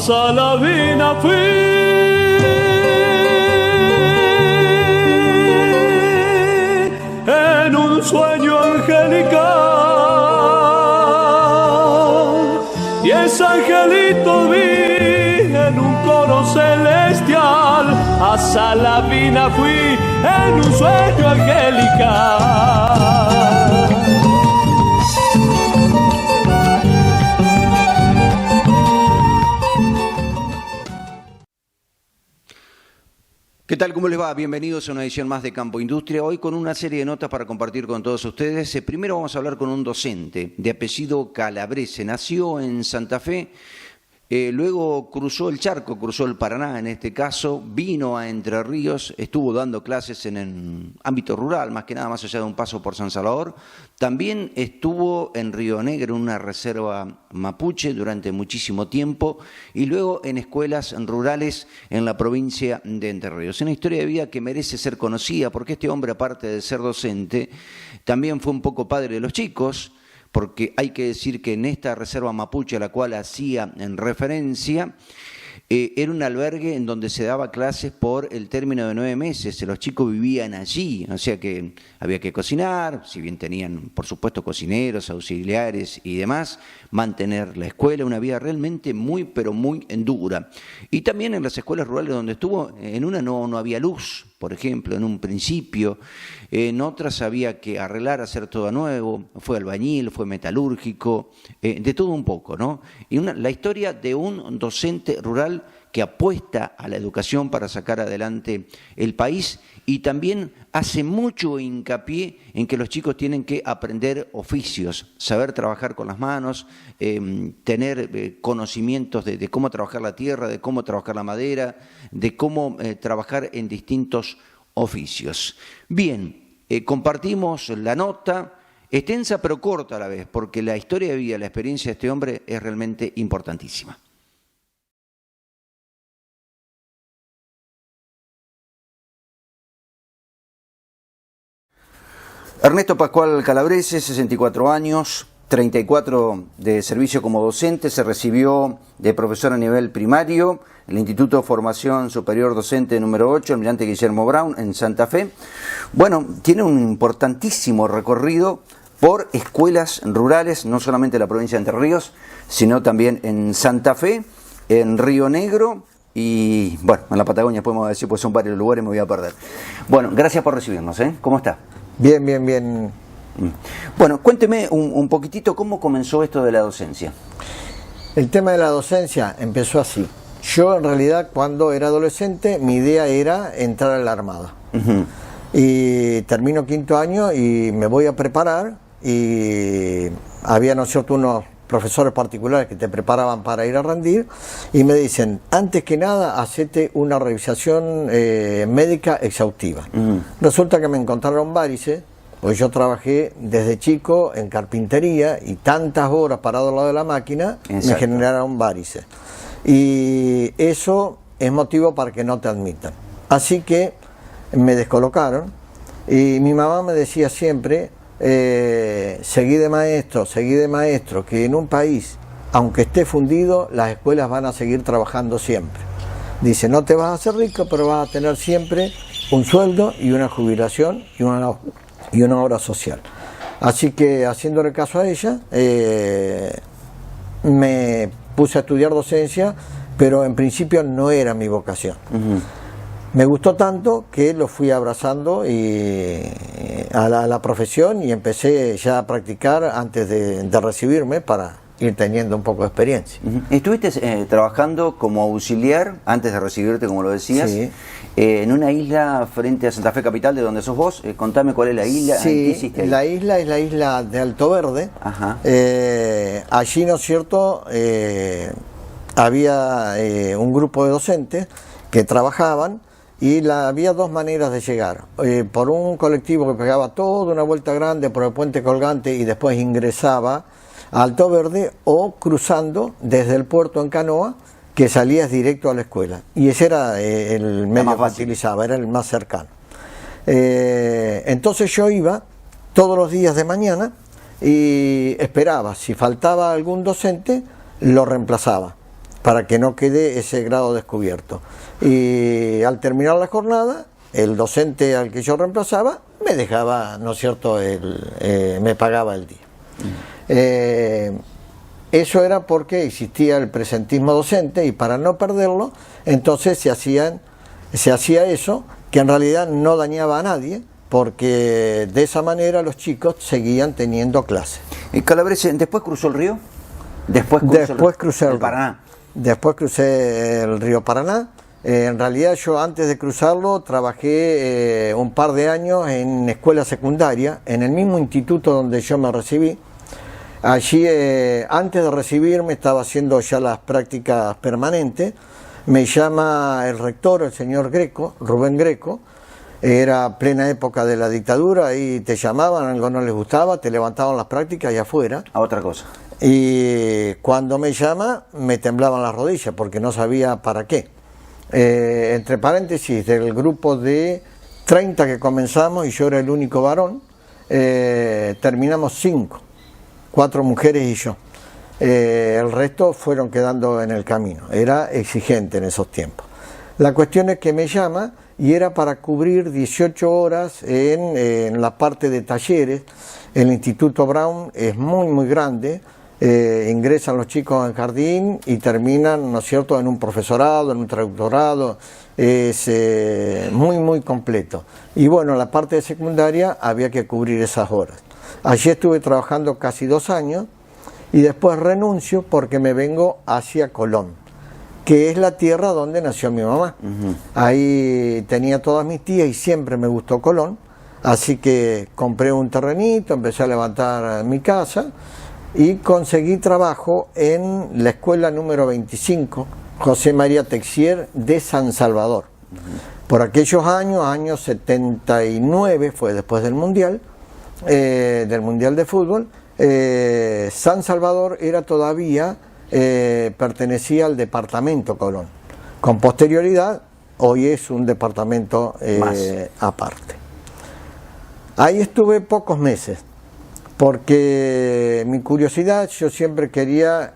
Salavina fui en un sueño angelical y ese angelito vi en un coro celestial. A Salavina fui en un sueño angelical. ¿Qué tal? ¿Cómo les va? Bienvenidos a una edición más de Campo Industria. Hoy con una serie de notas para compartir con todos ustedes. Primero vamos a hablar con un docente de apellido Calabrese. Nació en Santa Fe, luego cruzó el charco, cruzó el Paraná en este caso, vino a Entre Ríos, estuvo dando clases en el ámbito rural, más que nada más allá de un paso por San Salvador. También estuvo en Río Negro, en una reserva mapuche durante muchísimo tiempo, y luego en escuelas rurales en la provincia de Entre Ríos. Una historia de vida que merece ser conocida, porque este hombre, aparte de ser docente, también fue un poco padre de los chicos, porque hay que decir que en esta reserva mapuche a la cual hacía en referencia, era un albergue en donde se daba clases por el término de 9 meses. Los chicos vivían allí, o sea que había que cocinar, si bien tenían, por supuesto, cocineros, auxiliares y demás, mantener la escuela, una vida realmente muy, pero muy dura. Y también en las escuelas rurales donde estuvo, en una no había luz, por ejemplo, en un principio, en otras había que arreglar, hacer todo a nuevo, fue albañil, fue metalúrgico, de todo un poco, ¿no? Y la historia de un docente rural que apuesta a la educación para sacar adelante el país y también hace mucho hincapié en que los chicos tienen que aprender oficios, saber trabajar con las manos, tener conocimientos de cómo trabajar la tierra, de cómo trabajar la madera, de cómo trabajar en distintos oficios. Bien, compartimos la nota, extensa pero corta a la vez, porque la historia de vida, la experiencia de este hombre es realmente importantísima. Ernesto Pascual Calabrese, 64 años, 34 de servicio como docente, se recibió de profesor a nivel primario en el Instituto de Formación Superior Docente número 8, Almirante Guillermo Brown, en Santa Fe. Bueno, tiene un importantísimo recorrido por escuelas rurales, no solamente en la provincia de Entre Ríos, sino también en Santa Fe, en Río Negro y, bueno, en la Patagonia podemos decir, pues son varios lugares, me voy a perder. Bueno, gracias por recibirnos, ¿eh? ¿Cómo está? Bien, bien, bien. Bueno, cuénteme un poquitito cómo comenzó esto de la docencia. El tema de la docencia empezó así. Yo en realidad cuando era adolescente mi idea era entrar a la Armada. Y termino 5º año y me voy a preparar y había, ¿no es cierto?, unos profesores particulares que te preparaban para ir a rendir y me dicen, antes que nada, hacete una revisación médica exhaustiva. Resulta que me encontraron varices, pues yo trabajé desde chico en carpintería y tantas horas parado al lado de la máquina. Exacto. Me generaron varices. Y eso es motivo para que no te admitan. Así que me descolocaron y mi mamá me decía siempre, seguí de maestro, que en un país, aunque esté fundido, las escuelas van a seguir trabajando siempre. Dice, no te vas a hacer rico, pero vas a tener siempre un sueldo y una jubilación y una obra social. Así que, haciéndole caso a ella, me puse a estudiar docencia, pero en principio no era mi vocación. Me gustó tanto que lo fui abrazando a la profesión y empecé ya a practicar antes de recibirme para ir teniendo un poco de experiencia. ¿Estuviste trabajando como auxiliar antes de recibirte, como lo decías? Sí. En una isla frente a Santa Fe Capital, de donde sos vos. Contame cuál es la isla. Sí, ¿qué hiciste ahí? La isla es la isla de Alto Verde. Ajá. Allí, ¿no es cierto?, había un grupo de docentes que trabajaban. Y había dos maneras de llegar, por un colectivo que pegaba toda una vuelta grande por el puente colgante y después ingresaba a Alto Verde, o cruzando desde el puerto en canoa, que salías directo a la escuela. Y ese era el medio que utilizaba, era el más cercano. Entonces yo iba todos los días de mañana y esperaba, si faltaba algún docente, lo reemplazaba. para que no quede ese grado descubierto. Y al terminar la jornada, el docente al que yo reemplazaba me dejaba, ¿no es cierto?, me pagaba el día. Eso era porque existía el presentismo docente, y para no perderlo, entonces se hacía eso, que en realidad no dañaba a nadie, porque de esa manera los chicos seguían teniendo clases. Calabrese, ¿después cruzó el río? Después crucé el Paraná. Después crucé el río Paraná. En realidad yo antes de cruzarlo trabajé un par de años en escuela secundaria, en el mismo instituto donde yo me recibí. Allí, antes de recibirme, estaba haciendo ya las prácticas permanentes. Me llama el rector, el señor Greco, Rubén Greco. Era plena época de la dictadura, y te llamaban, algo no les gustaba, te levantaban las prácticas y afuera. A otra cosa. Y cuando me llama, me temblaban las rodillas porque no sabía para qué. Entre paréntesis, del grupo de 30 que comenzamos, y yo era el único varón, terminamos 5, 4 mujeres y yo. El resto fueron quedando en el camino. Era exigente en esos tiempos. La cuestión es que me llama, y era para cubrir 18 horas en la parte de talleres. El Instituto Brown es muy grande. Ingresan los chicos en jardín y terminan, ¿no es cierto?, en un profesorado, en un traductorado. Es muy completo. Y bueno, la parte de secundaria había que cubrir esas horas. Allí estuve trabajando casi 2 años, y después renuncio porque me vengo hacia Colón, que es la tierra donde nació mi mamá. Ahí tenía todas mis tías y siempre me gustó Colón, así que compré un terrenito, empecé a levantar mi casa y conseguí trabajo en la escuela número 25, José María Texier de San Salvador. Por aquellos años 79, fue después del Mundial de Fútbol, San Salvador era todavía, pertenecía al departamento Colón. Con posterioridad, hoy es un departamento aparte. Ahí estuve pocos meses, porque mi curiosidad, yo siempre quería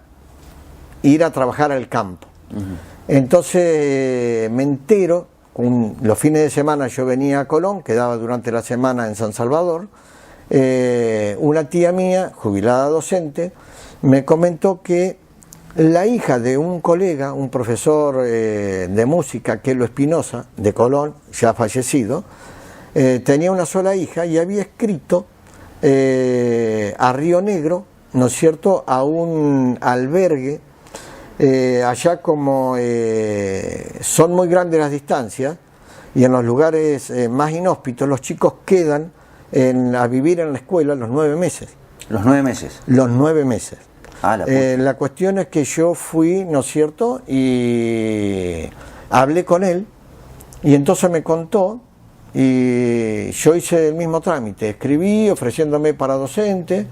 ir a trabajar al campo. Entonces me entero, los fines de semana yo venía a Colón, quedaba durante la semana en San Salvador. Una tía mía, jubilada docente, me comentó que la hija de un colega, un profesor de música, Kelo Espinosa, de Colón, ya fallecido, tenía una sola hija y había escrito a Río Negro, ¿no es cierto?, a un albergue. Allá, como son muy grandes las distancias, y en los lugares más inhóspitos, los chicos quedan a vivir en la escuela los 9 meses. ¿Los 9 meses? Los 9 meses. La cuestión es que yo fui, ¿no es cierto?, y hablé con él, y entonces me contó, y yo hice el mismo trámite, escribí ofreciéndome para docente,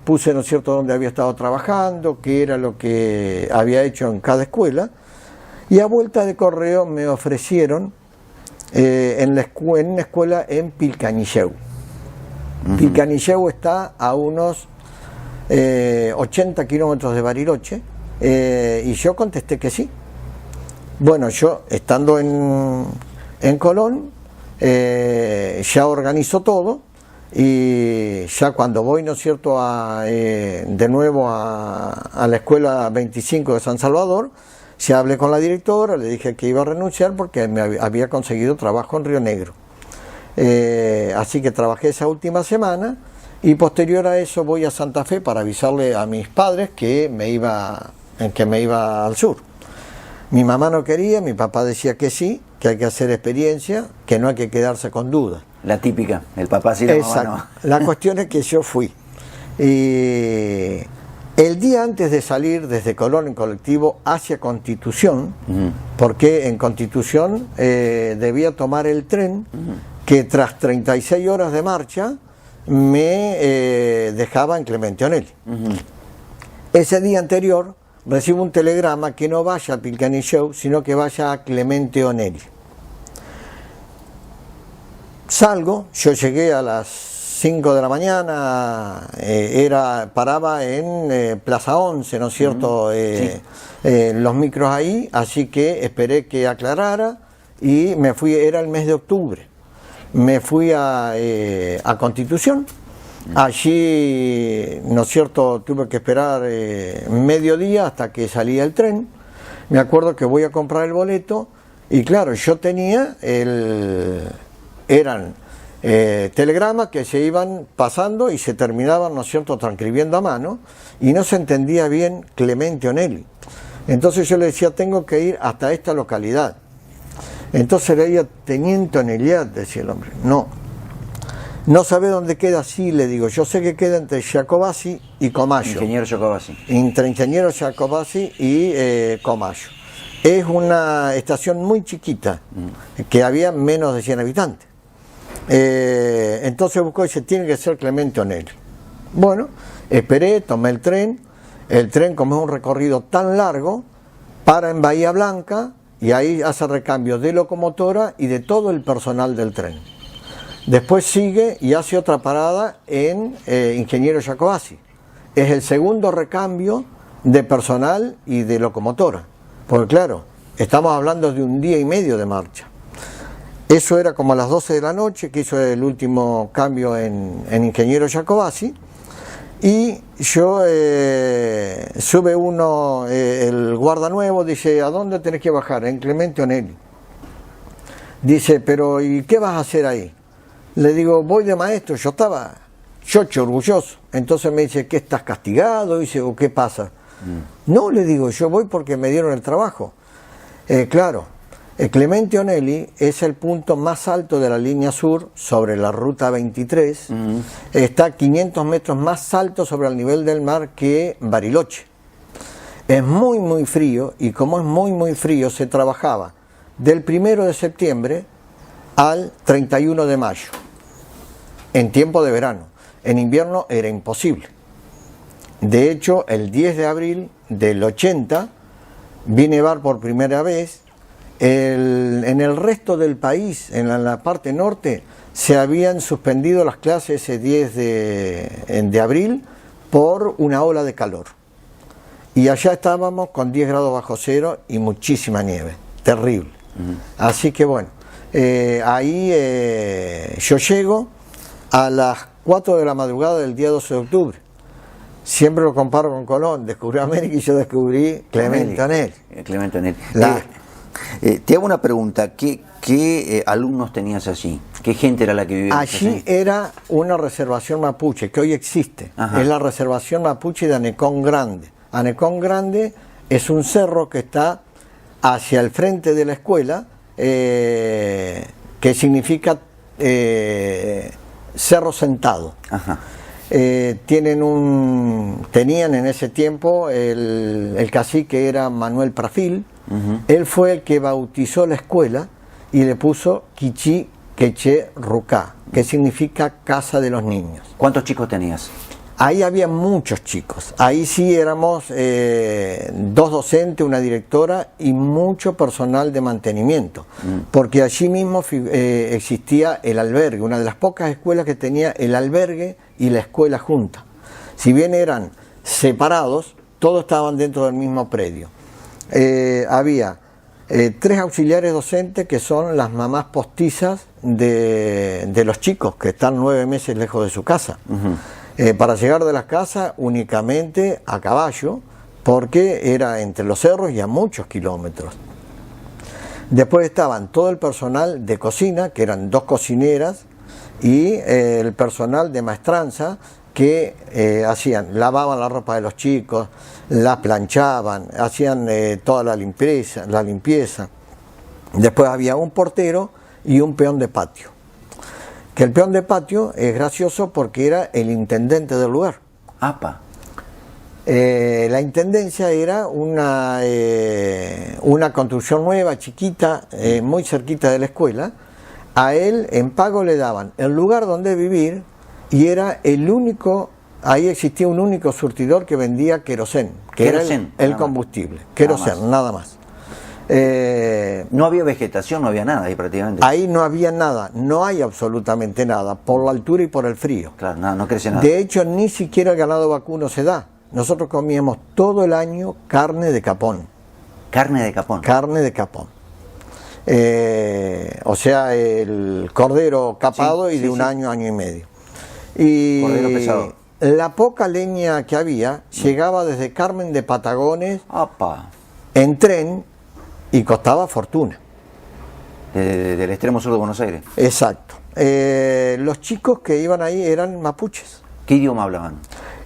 puse, ¿no es cierto?, dónde había estado trabajando, qué era lo que había hecho en cada escuela, y a vuelta de correo me ofrecieron en una escuela en Pilcanilleu. Pilcanilleu está a unos 80 kilómetros de Bariloche, y yo contesté que sí. Bueno, yo estando en Colón, ya organizo todo, y ya cuando voy, ¿no es cierto?, de nuevo a la escuela 25 de San Salvador, ya hablé con la directora, le dije que iba a renunciar porque me había conseguido trabajo en Río Negro. Así que trabajé esa última semana, y posterior a eso voy a Santa Fe para avisarle a mis padres que me iba al sur. Mi mamá no quería, mi papá decía que sí, que hay que hacer experiencia, que no hay que quedarse con dudas. La típica, el papá sí, la mamá no. La cuestión es que yo fui. Y el día antes de salir desde Colón en colectivo hacia Constitución, porque en Constitución debía tomar el tren, que tras 36 horas de marcha me dejaba en Clemente Onelli. Ese día anterior recibo un telegrama que no vaya a Pilcanilleu, sino que vaya a Clemente Onelli. Salgo, yo llegué a las 5 de la mañana, paraba en Plaza 11, ¿no es cierto? Los micros ahí, así que esperé que aclarara y me fui, era el mes de octubre, me fui a Constitución. Allí, ¿no es cierto?, tuve que esperar mediodía hasta que salía el tren. Me acuerdo que voy a comprar el boleto y claro, yo tenía eran telegramas que se iban pasando y se terminaban, ¿no es cierto?, transcribiendo a mano y no se entendía bien Clemente Onelli. Entonces yo le decía, tengo que ir hasta esta localidad. Entonces leía, Teniente Onelliat, decía el hombre. No sabe dónde queda, sí, le digo. Yo sé que queda entre Jacobasi y Comayo. Ingeniero Jacobasi. Entre Ingeniero Jacobasi y Comayo. Es una estación muy chiquita, que había menos de 100 habitantes. Entonces buscó y dice, tiene que ser Clemente Onelli. Bueno, esperé, tomé el tren. El tren, como es un recorrido tan largo, para en Bahía Blanca y ahí hace recambio de locomotora y de todo el personal del tren. Después sigue y hace otra parada en Ingeniero Jacobasi. Es el segundo recambio de personal y de locomotora. Porque claro, estamos hablando de un día y medio de marcha. Eso era como a las 12 de la noche, que hizo el último cambio en Ingeniero Jacobasi. Y yo, sube uno, el guarda nuevo, dice, ¿a dónde tenés que bajar? En Clemente Onelli. Dice, pero ¿y qué vas a hacer ahí? Le digo, voy de maestro. Yo estaba chocho, orgulloso. Entonces me dice, ¿qué, estás castigado? Dice, ¿o qué pasa? No, le digo, yo voy porque me dieron el trabajo. Claro, Clemente Onelli es el punto más alto de la línea sur sobre la ruta 23. Está 500 metros más alto sobre el nivel del mar que Bariloche. Es muy, muy frío y como es muy, muy frío, se trabajaba del 1 de septiembre al 31 de mayo. En tiempo de verano. En invierno era imposible. De hecho, el 10 de abril del 80 vi nevar por primera vez. En el resto del país, en la parte norte, se habían suspendido las clases ese 10 de abril por una ola de calor. Y allá estábamos con 10 grados bajo cero y muchísima nieve. Terrible. Así que bueno, ahí yo llego a las 4 de la madrugada del día 12 de octubre. Siempre lo comparo con Colón, descubrió América y yo descubrí Clemente Onelli. Clemente Onelli. Te hago una pregunta, ¿qué alumnos tenías allí? ¿Qué gente era la que vivía allí? Allí era una reservación mapuche, que hoy existe. Ajá. Es la reservación mapuche de Anecón Grande. Anecón Grande es un cerro que está hacia el frente de la escuela, que significa cerro sentado. Ajá. Tenían en ese tiempo el cacique era Manuel Prafil. Él fue el que bautizó la escuela y le puso Kichi Queche Rucá, que significa casa de los niños. ¿Cuántos chicos tenías? Ahí había muchos chicos. Ahí sí éramos 2 docentes, una directora y mucho personal de mantenimiento. Porque allí mismo existía el albergue, una de las pocas escuelas que tenía el albergue y la escuela junta. Si bien eran separados, todos estaban dentro del mismo predio. Había 3 auxiliares docentes que son las mamás postizas de los chicos que están 9 meses lejos de su casa. Para llegar de las casas únicamente a caballo, porque era entre los cerros y a muchos kilómetros. Después estaban todo el personal de cocina, que eran 2 cocineras, y el personal de maestranza, que lavaban la ropa de los chicos, la planchaban, hacían toda la limpieza. Después había un portero y un peón de patio. Que el peón de patio es gracioso porque era el intendente del lugar. ¡Apa! La intendencia era una construcción nueva, chiquita, muy cerquita de la escuela. A él en pago le daban el lugar donde vivir y era el único, ahí existía un único surtidor que vendía querosén, que era el combustible, querosén, nada más. No había vegetación, no había nada ahí prácticamente. Ahí no había nada, no hay absolutamente nada, por la altura y por el frío. Claro, nada, no crece nada. De hecho, ni siquiera el ganado vacuno se da. Nosotros comíamos todo el año carne de capón. Carne de capón. Carne de capón. O sea, el cordero capado y de un año, año y medio. Y cordero pesado. La poca leña que había llegaba desde Carmen de Patagones en tren y costaba fortuna. Del extremo sur de Buenos Aires. Exacto. Los chicos que iban ahí eran mapuches. ¿Qué idioma hablaban?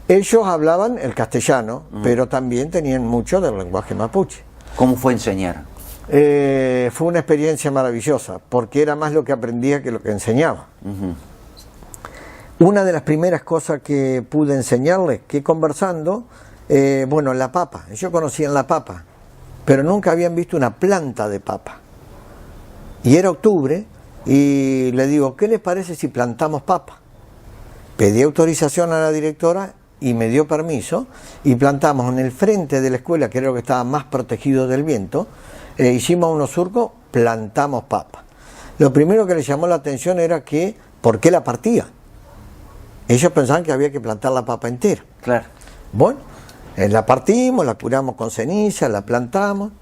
Ellos hablaban el castellano, pero también tenían mucho del lenguaje mapuche. ¿Cómo fue enseñar? Fue una experiencia maravillosa, porque era más lo que aprendía que lo que enseñaba. Una de las primeras cosas que pude enseñarles, que conversando, bueno, la papa. Ellos conocían la papa, pero nunca habían visto una planta de papa. Y era octubre, y le digo, ¿qué les parece si plantamos papa? Pedí autorización a la directora y me dio permiso, y plantamos en el frente de la escuela, que era lo que estaba más protegido del viento, hicimos unos surcos, plantamos papa. Lo primero que les llamó la atención era que, ¿por qué la partía? Ellos pensaban que había que plantar la papa entera. Claro. Bueno, la partimos, la curamos con ceniza, la plantamos,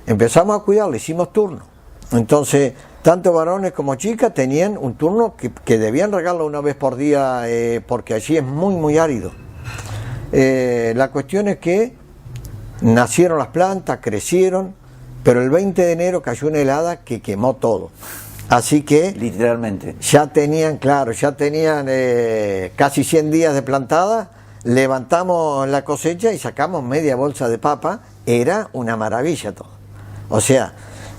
empezamos a cuidarla, hicimos turno. Entonces, tanto varones como chicas tenían un turno que debían regarlo una vez por día, porque allí es muy, muy árido. La cuestión es que nacieron las plantas, crecieron, pero el 20 de enero cayó una helada que quemó todo. Así que literalmente ya tenían, claro, casi 100 días de plantada, levantamos la cosecha y sacamos media bolsa de papa, era una maravilla todo. O sea,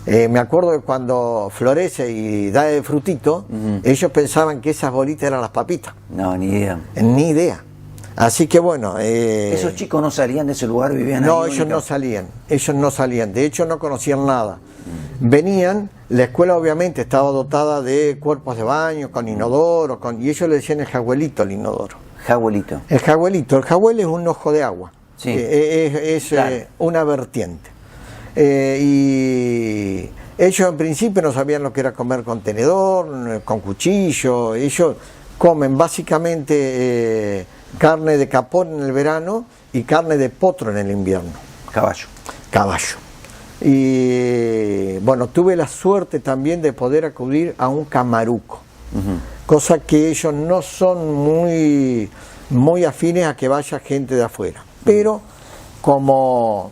me acuerdo que cuando florece y da el frutito, ellos pensaban que esas bolitas eran las papitas. No, ni idea. Ni idea. Así que bueno... ¿Esos chicos no salían de ese lugar, vivían ahí? No, ellos no salían, de hecho no conocían nada. Venían, la escuela obviamente estaba dotada de cuerpos de baño, con inodoro, y ellos le decían el jaguelito al inodoro. Jaguelito. El jaguel es un ojo de agua, sí. Es claro. Una vertiente. Y ellos en principio no sabían lo que era comer con tenedor, con cuchillo. Ellos comen básicamente carne de capón en el verano y carne de potro en el invierno. Caballo. Y bueno, tuve la suerte también de poder acudir a un camaruco, cosa que ellos no son muy afines a que vaya gente de afuera, pero como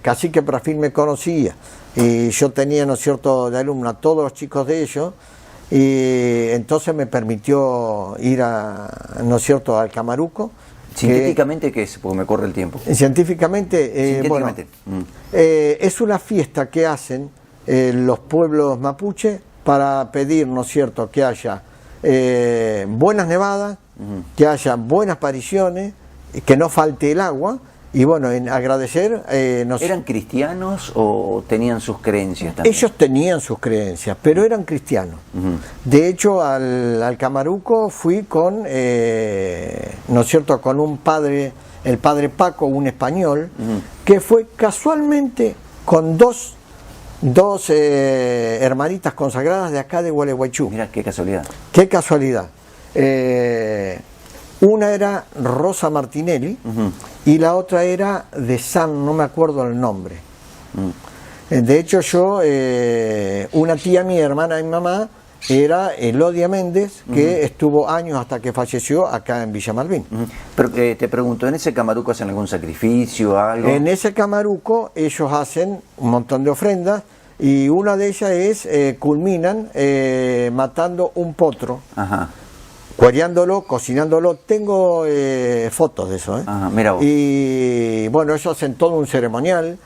Cacique Prafil me conocía y yo tenía, ¿no es cierto?, de alumno a todos los chicos de ellos, y entonces me permitió ir ¿no es cierto?, al camaruco. ¿Científicamente qué es? Porque me corre el tiempo. Científicamente, bueno, es una fiesta que hacen los pueblos mapuche para pedir, ¿no es cierto?, que haya buenas nevadas, que haya buenas apariciones, que no falte el agua, y bueno, en agradecer... ¿Eran cristianos o tenían sus creencias también? Ellos tenían sus creencias, pero eran cristianos. De hecho, al Camaruco fui con, ¿no es cierto?, con un padre, el padre Paco, un español, que fue casualmente con dos hermanitas consagradas de acá de Gualeguaychú. Mira, qué casualidad. Qué casualidad. Una era Rosa Martinelli y la otra era de San, no me acuerdo el nombre. De hecho yo, una tía mía, hermana de mi mamá, era Elodia Méndez, que estuvo años hasta que falleció acá en Villa Malvin. Pero te pregunto, ¿en ese camaruco hacen algún sacrificio, algo? En ese camaruco ellos hacen un montón de ofrendas y una de ellas es, culminan matando un potro. Cuereándolo, cocinándolo, tengo fotos de eso. Mira vos. Y bueno, ellos hacen todo un ceremonial,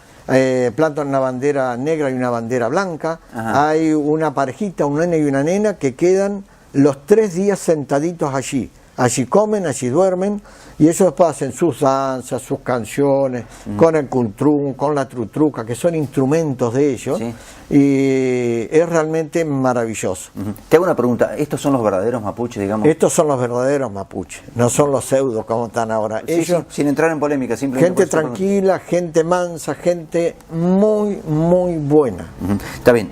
plantan una bandera negra y una bandera blanca, hay una parejita, un nene y una nena que quedan los 3 días sentaditos allí, allí comen, allí duermen, y ellos después hacen sus danzas, sus canciones, con el cultrún, con la trutruca, que son instrumentos de ellos, Sí. y es realmente maravilloso. Te hago una pregunta, ¿estos son los verdaderos mapuches, digamos? Estos son los verdaderos mapuches, no son los pseudos como están ahora. Sí, Ellos, sí, sin entrar en polémica, simplemente... gente por eso pregunto. tranquila, gente mansa, gente muy, muy buena. Está bien,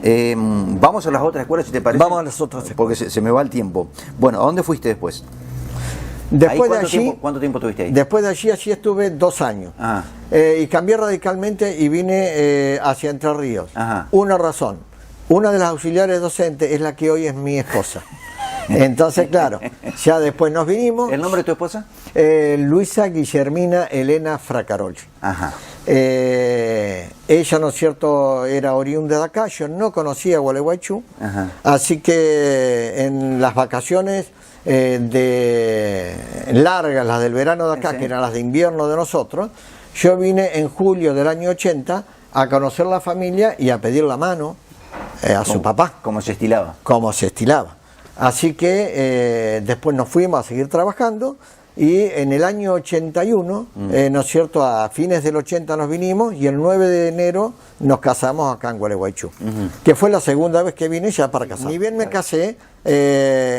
vamos a las otras escuelas, si te parece. Vamos a las otras escuelas. Porque se me va el tiempo. Bueno, ¿a dónde fuiste después? Después de allí, ¿Cuánto tiempo tuviste ahí? después de allí estuve 2 años. Ah. Y cambié radicalmente y vine hacia Entre Ríos. Ajá. Una razón. Una de las auxiliares docentes es la que hoy es mi esposa. Entonces, claro, ya después nos vinimos. ¿El nombre de tu esposa? Luisa Guillermina Elena Fracaroli. Ajá. Ella, ¿no es cierto?, era oriunda de acá, yo no conocía Gualeguaychú, Ajá. así que en las vacaciones de largas, las del verano de acá, Sí. que eran las de invierno de nosotros, yo vine en julio del año 80 a conocer la familia y a pedir la mano a su papá, ¿Cómo se estilaba? como se estilaba. Así que después nos fuimos a seguir trabajando y en el año 81, ¿no es cierto?, a fines del 80 nos vinimos y el 9 de enero nos casamos acá en Gualeguaychú, que fue la segunda vez que vine ya para casar. Ni bien me casé,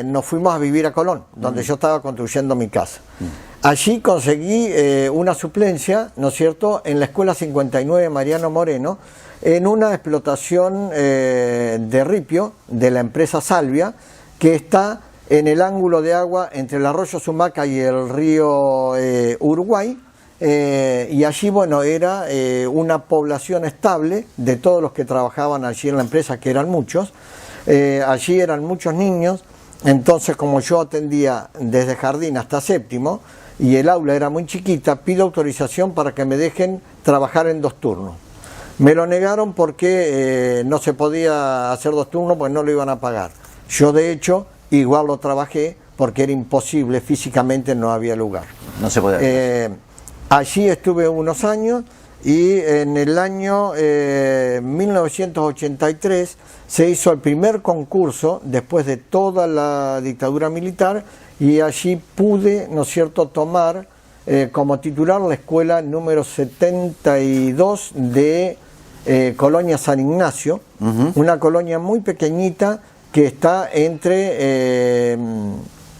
nos fuimos a vivir a Colón, donde yo estaba construyendo mi casa. Allí conseguí una suplencia, ¿no es cierto?, en la Escuela 59 Mariano Moreno, en una explotación de ripio de la empresa Salvia, que está en el ángulo de agua entre el arroyo Sumaca y el río Uruguay, y allí, bueno, era una población estable de todos los que trabajaban allí en la empresa, que eran muchos. Allí eran muchos niños, entonces como yo atendía desde jardín hasta séptimo, y el aula era muy chiquita, pido autorización para que me dejen trabajar en 2 turnos. Me lo negaron porque no se podía hacer 2 turnos porque no lo iban a pagar. Yo, de hecho, igual lo trabajé porque era imposible, físicamente no había lugar. No se podía. Allí estuve unos años y en el año 1983 se hizo el primer concurso después de toda la dictadura militar y allí pude, ¿no es cierto?, tomar como titular la escuela número 72 de Colonia San Ignacio, una colonia muy pequeñita que está entre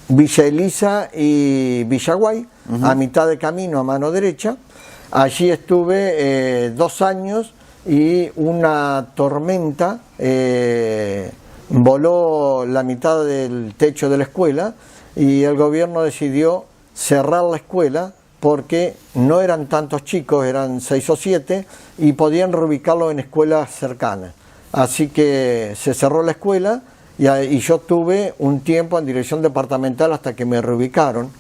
Villa Elisa y Villaguay, a mitad de camino a mano derecha. Allí estuve 2 años y una tormenta voló la mitad del techo de la escuela y el gobierno decidió cerrar la escuela porque no eran tantos chicos, eran 6 o 7 y podían reubicarlo en escuelas cercanas. Así que se cerró la escuela y yo tuve un tiempo en dirección departamental hasta que me reubicaron.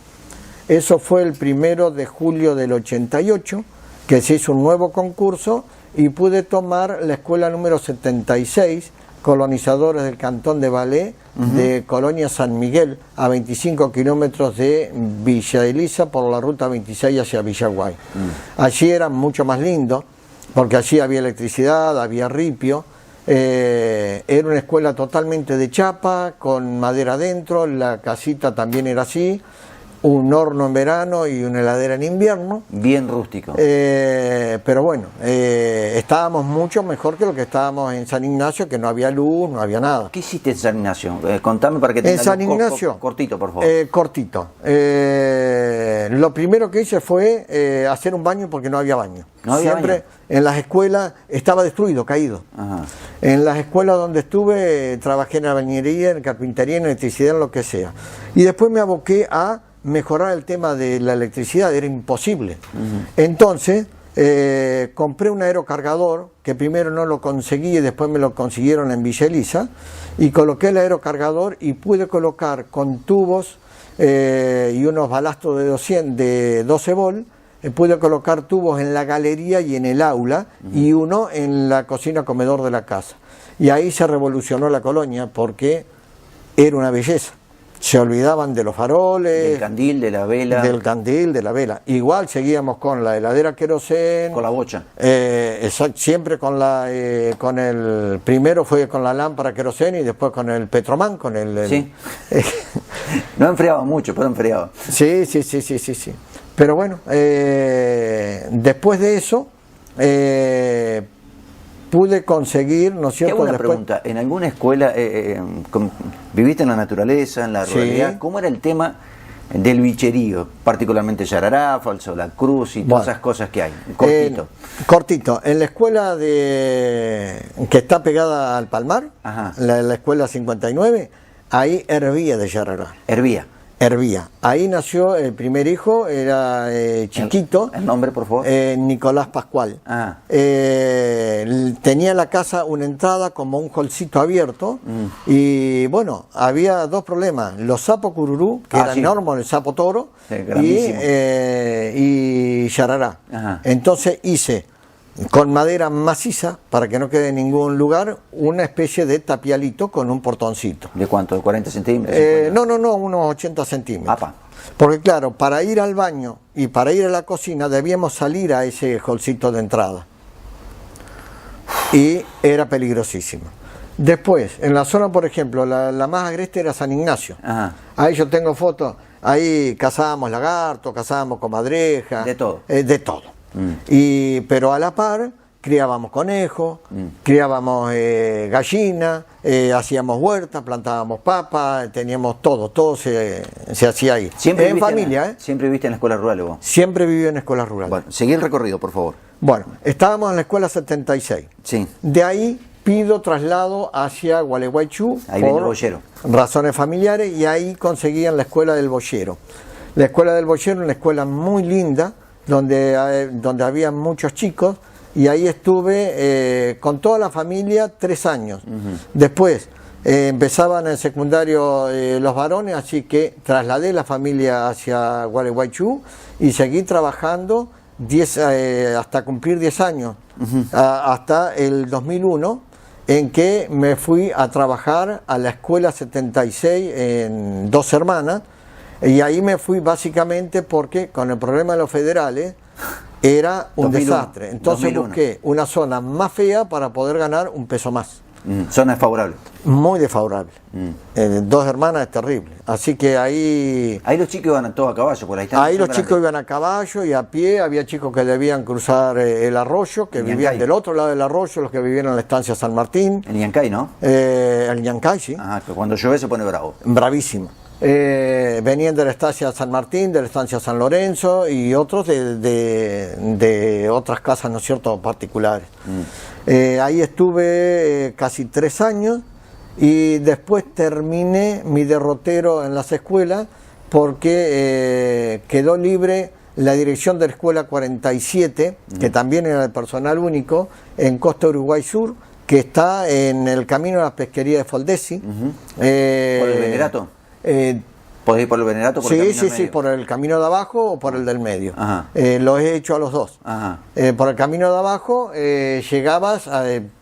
Eso fue el 1 de julio del 88, que se hizo un nuevo concurso y pude tomar la escuela número 76, colonizadores del Cantón de Valé, de Colonia San Miguel, a 25 kilómetros de Villa Elisa por la ruta 26 hacia Villaguay. Allí era mucho más lindo, porque allí había electricidad, había ripio. Era una escuela totalmente de chapa, con madera adentro, la casita también era así, un horno en verano y una heladera en invierno. Bien rústico. Pero bueno, estábamos mucho mejor que lo que estábamos en San Ignacio, que no había luz, no había nada. ¿Qué hiciste en San Ignacio? Contame para que tenga En San Ignacio, cortito, por favor. Cortito. Lo primero que hice fue hacer un baño porque no había baño. ¿No había Siempre baño? en las escuelas estaba destruido, caído. Ajá. En las escuelas donde estuve trabajé en albañilería, en carpintería, en electricidad, en lo que sea. Y después me aboqué a mejorar el tema de la electricidad, era imposible. Entonces compré un aerocargador, que primero no lo conseguí y después me lo consiguieron en Villa Elisa, y coloqué el aerocargador y pude colocar con tubos y unos balastros de 12 volt, pude colocar tubos en la galería y en el aula y uno en la cocina comedor de la casa. Y ahí se revolucionó la colonia porque era una belleza. Se olvidaban de los faroles, Del candil, de la vela. del candil, de la vela. Igual seguíamos con la heladera querosén. Con la bocha. Siempre con el primero fue con la lámpara querosén y después con el Petromán, con el Sí. No enfriaba mucho, pero enfriaba. Sí. Pero bueno, después de eso, pude conseguir, ¿no es cierto? Qué buena pregunta. ¿En alguna escuela viviste en la naturaleza, en la ruralidad? ¿Cómo era el tema del bicherío? Particularmente Yarará, Falso La Cruz y todas esas cosas que hay. Cortito. Cortito. En la escuela que está pegada al Palmar, la escuela 59, ahí hervía de Yarará. Hervía. Ahí nació el primer hijo, era chiquito. ¿El nombre, por favor? Nicolás Pascual. Tenía la casa una entrada como un holcito abierto. Y bueno, había dos problemas. Los sapos cururú, que eran enormes, el sapo toro, y Yarará. Entonces hice, con madera maciza, para que no quede en ningún lugar, una especie de tapialito con un portoncito. ¿De cuánto? ¿De 40 centímetros? No, unos 80 centímetros. Apa. Porque claro, para ir al baño y para ir a la cocina debíamos salir a ese holcito de entrada. Y era peligrosísimo. Después, en la zona, por ejemplo, la más agreste era San Ignacio. Ahí yo tengo fotos, ahí cazábamos lagartos, cazábamos comadrejas. De todo. De todo. Pero a la par criábamos conejos, criábamos gallina, hacíamos huerta, plantábamos papas, teníamos todo se hacía ahí. ¿Siempre en familia, ¿Siempre viviste en la escuela rural vos? Siempre viví en escuela rural. Bueno, seguí el recorrido, por favor. Bueno, estábamos en la escuela 76. Sí. De ahí pido traslado hacia Gualeguaychú. Ahí viene el boyero. Razones familiares, y ahí conseguían la escuela del boyero. La escuela del boyero, una escuela muy linda, donde había muchos chicos, y ahí estuve con toda la familia 3 años. Después empezaban en el secundario los varones, así que trasladé la familia hacia Gualeguaychú y seguí trabajando hasta cumplir 10 años, hasta el 2001, en que me fui a trabajar a la escuela 76 en Dos Hermanas. Y ahí me fui básicamente porque con el problema de los federales era un desastre. Entonces 2001. Busqué una zona más fea para poder ganar un peso más. Zona desfavorable. Muy desfavorable. Dos Hermanas es terrible. Así que ahí... Ahí los chicos iban todos a caballo, por ahí. Ahí los chicos iban a caballo y a pie. Había chicos que debían cruzar el arroyo, que vivían del otro lado del arroyo, los que vivían en la estancia San Martín. En Ñancay, ¿no? El Ñancay, sí. Que cuando llueve se pone bravo. Bravísimo. Venían de la estancia San Martín, de la estancia San Lorenzo y otros de otras casas, ¿no es cierto?, particulares. Ahí estuve casi 3 años y después terminé mi derrotero en las escuelas porque quedó libre la dirección de la escuela 47, que también era de personal único, en Costa Uruguay Sur, que está en el camino de la pesquería de Foldesi. ¿Por el Venerato? ¿Podés ir por el Venerato? Sí, por el camino de abajo o por el del medio. Lo he hecho a los dos. Por el camino de abajo llegabas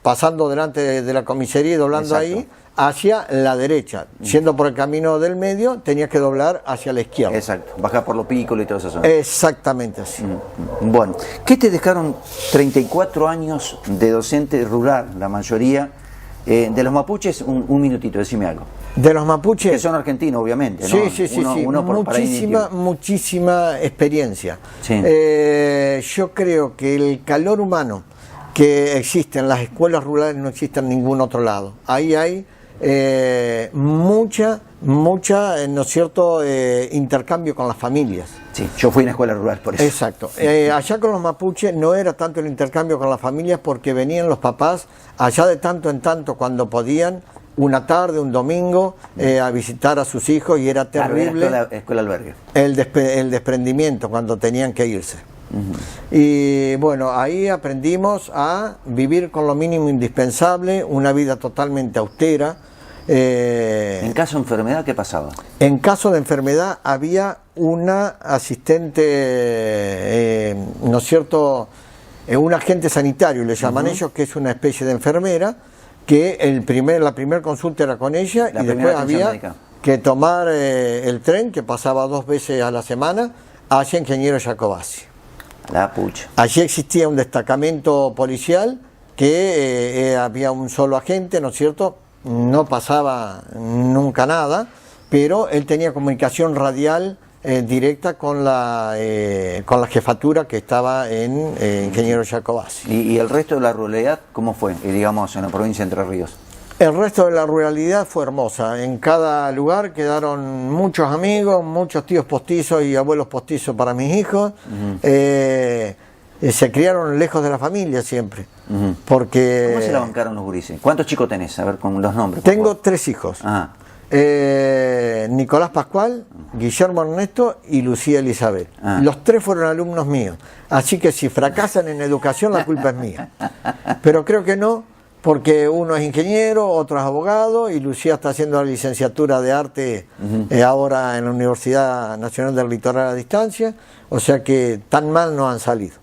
pasando delante de la comisaría y doblando ahí hacia la derecha. Siendo por el camino del medio, tenías que doblar hacia la izquierda. Exacto, bajar por los pícolos y todo eso. Exactamente así. Bueno, ¿qué te dejaron 34 años de docente rural, la mayoría? De los mapuches, un minutito, decime algo. De los mapuches... Que son argentinos, obviamente, ¿no? Sí. Muchísima experiencia. Yo creo que el calor humano que existe en las escuelas rurales no existe en ningún otro lado. Ahí hay mucha, ¿no es cierto?, intercambio con las familias. Sí, yo fui a una escuela rural por eso. Exacto. Allá con los mapuches no era tanto el intercambio con las familias porque venían los papás allá de tanto en tanto cuando podían, una tarde, un domingo, a visitar a sus hijos, y era terrible escuela albergue. El desprendimiento cuando tenían que irse. Y bueno, ahí aprendimos a vivir con lo mínimo indispensable, una vida totalmente austera. En caso de enfermedad, ¿qué pasaba? En caso de enfermedad había una asistente, ¿no es cierto?, un agente sanitario, le llaman ellos, que es una especie de enfermera, que la primera consulta era con ella, y después había que tomar el tren, que pasaba 2 veces a la semana, hacia Ingeniero Jacobacci. La pucha. Allí existía un destacamento policial que había un solo agente, ¿no es cierto?, no pasaba nunca nada, pero él tenía comunicación radial directa con la jefatura que estaba en Ingeniero Jacobacci. ¿Y el resto de la ruralidad cómo fue, digamos, en la provincia de Entre Ríos? El resto de la ruralidad fue hermosa. En cada lugar quedaron muchos amigos, muchos tíos postizos y abuelos postizos para mis hijos. Se criaron lejos de la familia siempre. Porque ¿Cómo se la bancaron los gurises? ¿Cuántos chicos tenés? A ver, con los nombres. Tengo 3 hijos. Ajá. Nicolás Pascual, Guillermo Ernesto y Lucía Elizabeth. Los 3 fueron alumnos míos. Así que si fracasan en educación, la culpa es mía. Pero creo que no, porque uno es ingeniero, otro es abogado, y Lucía está haciendo la licenciatura de arte ahora en la Universidad Nacional del Litoral a distancia, o sea que tan mal no han salido.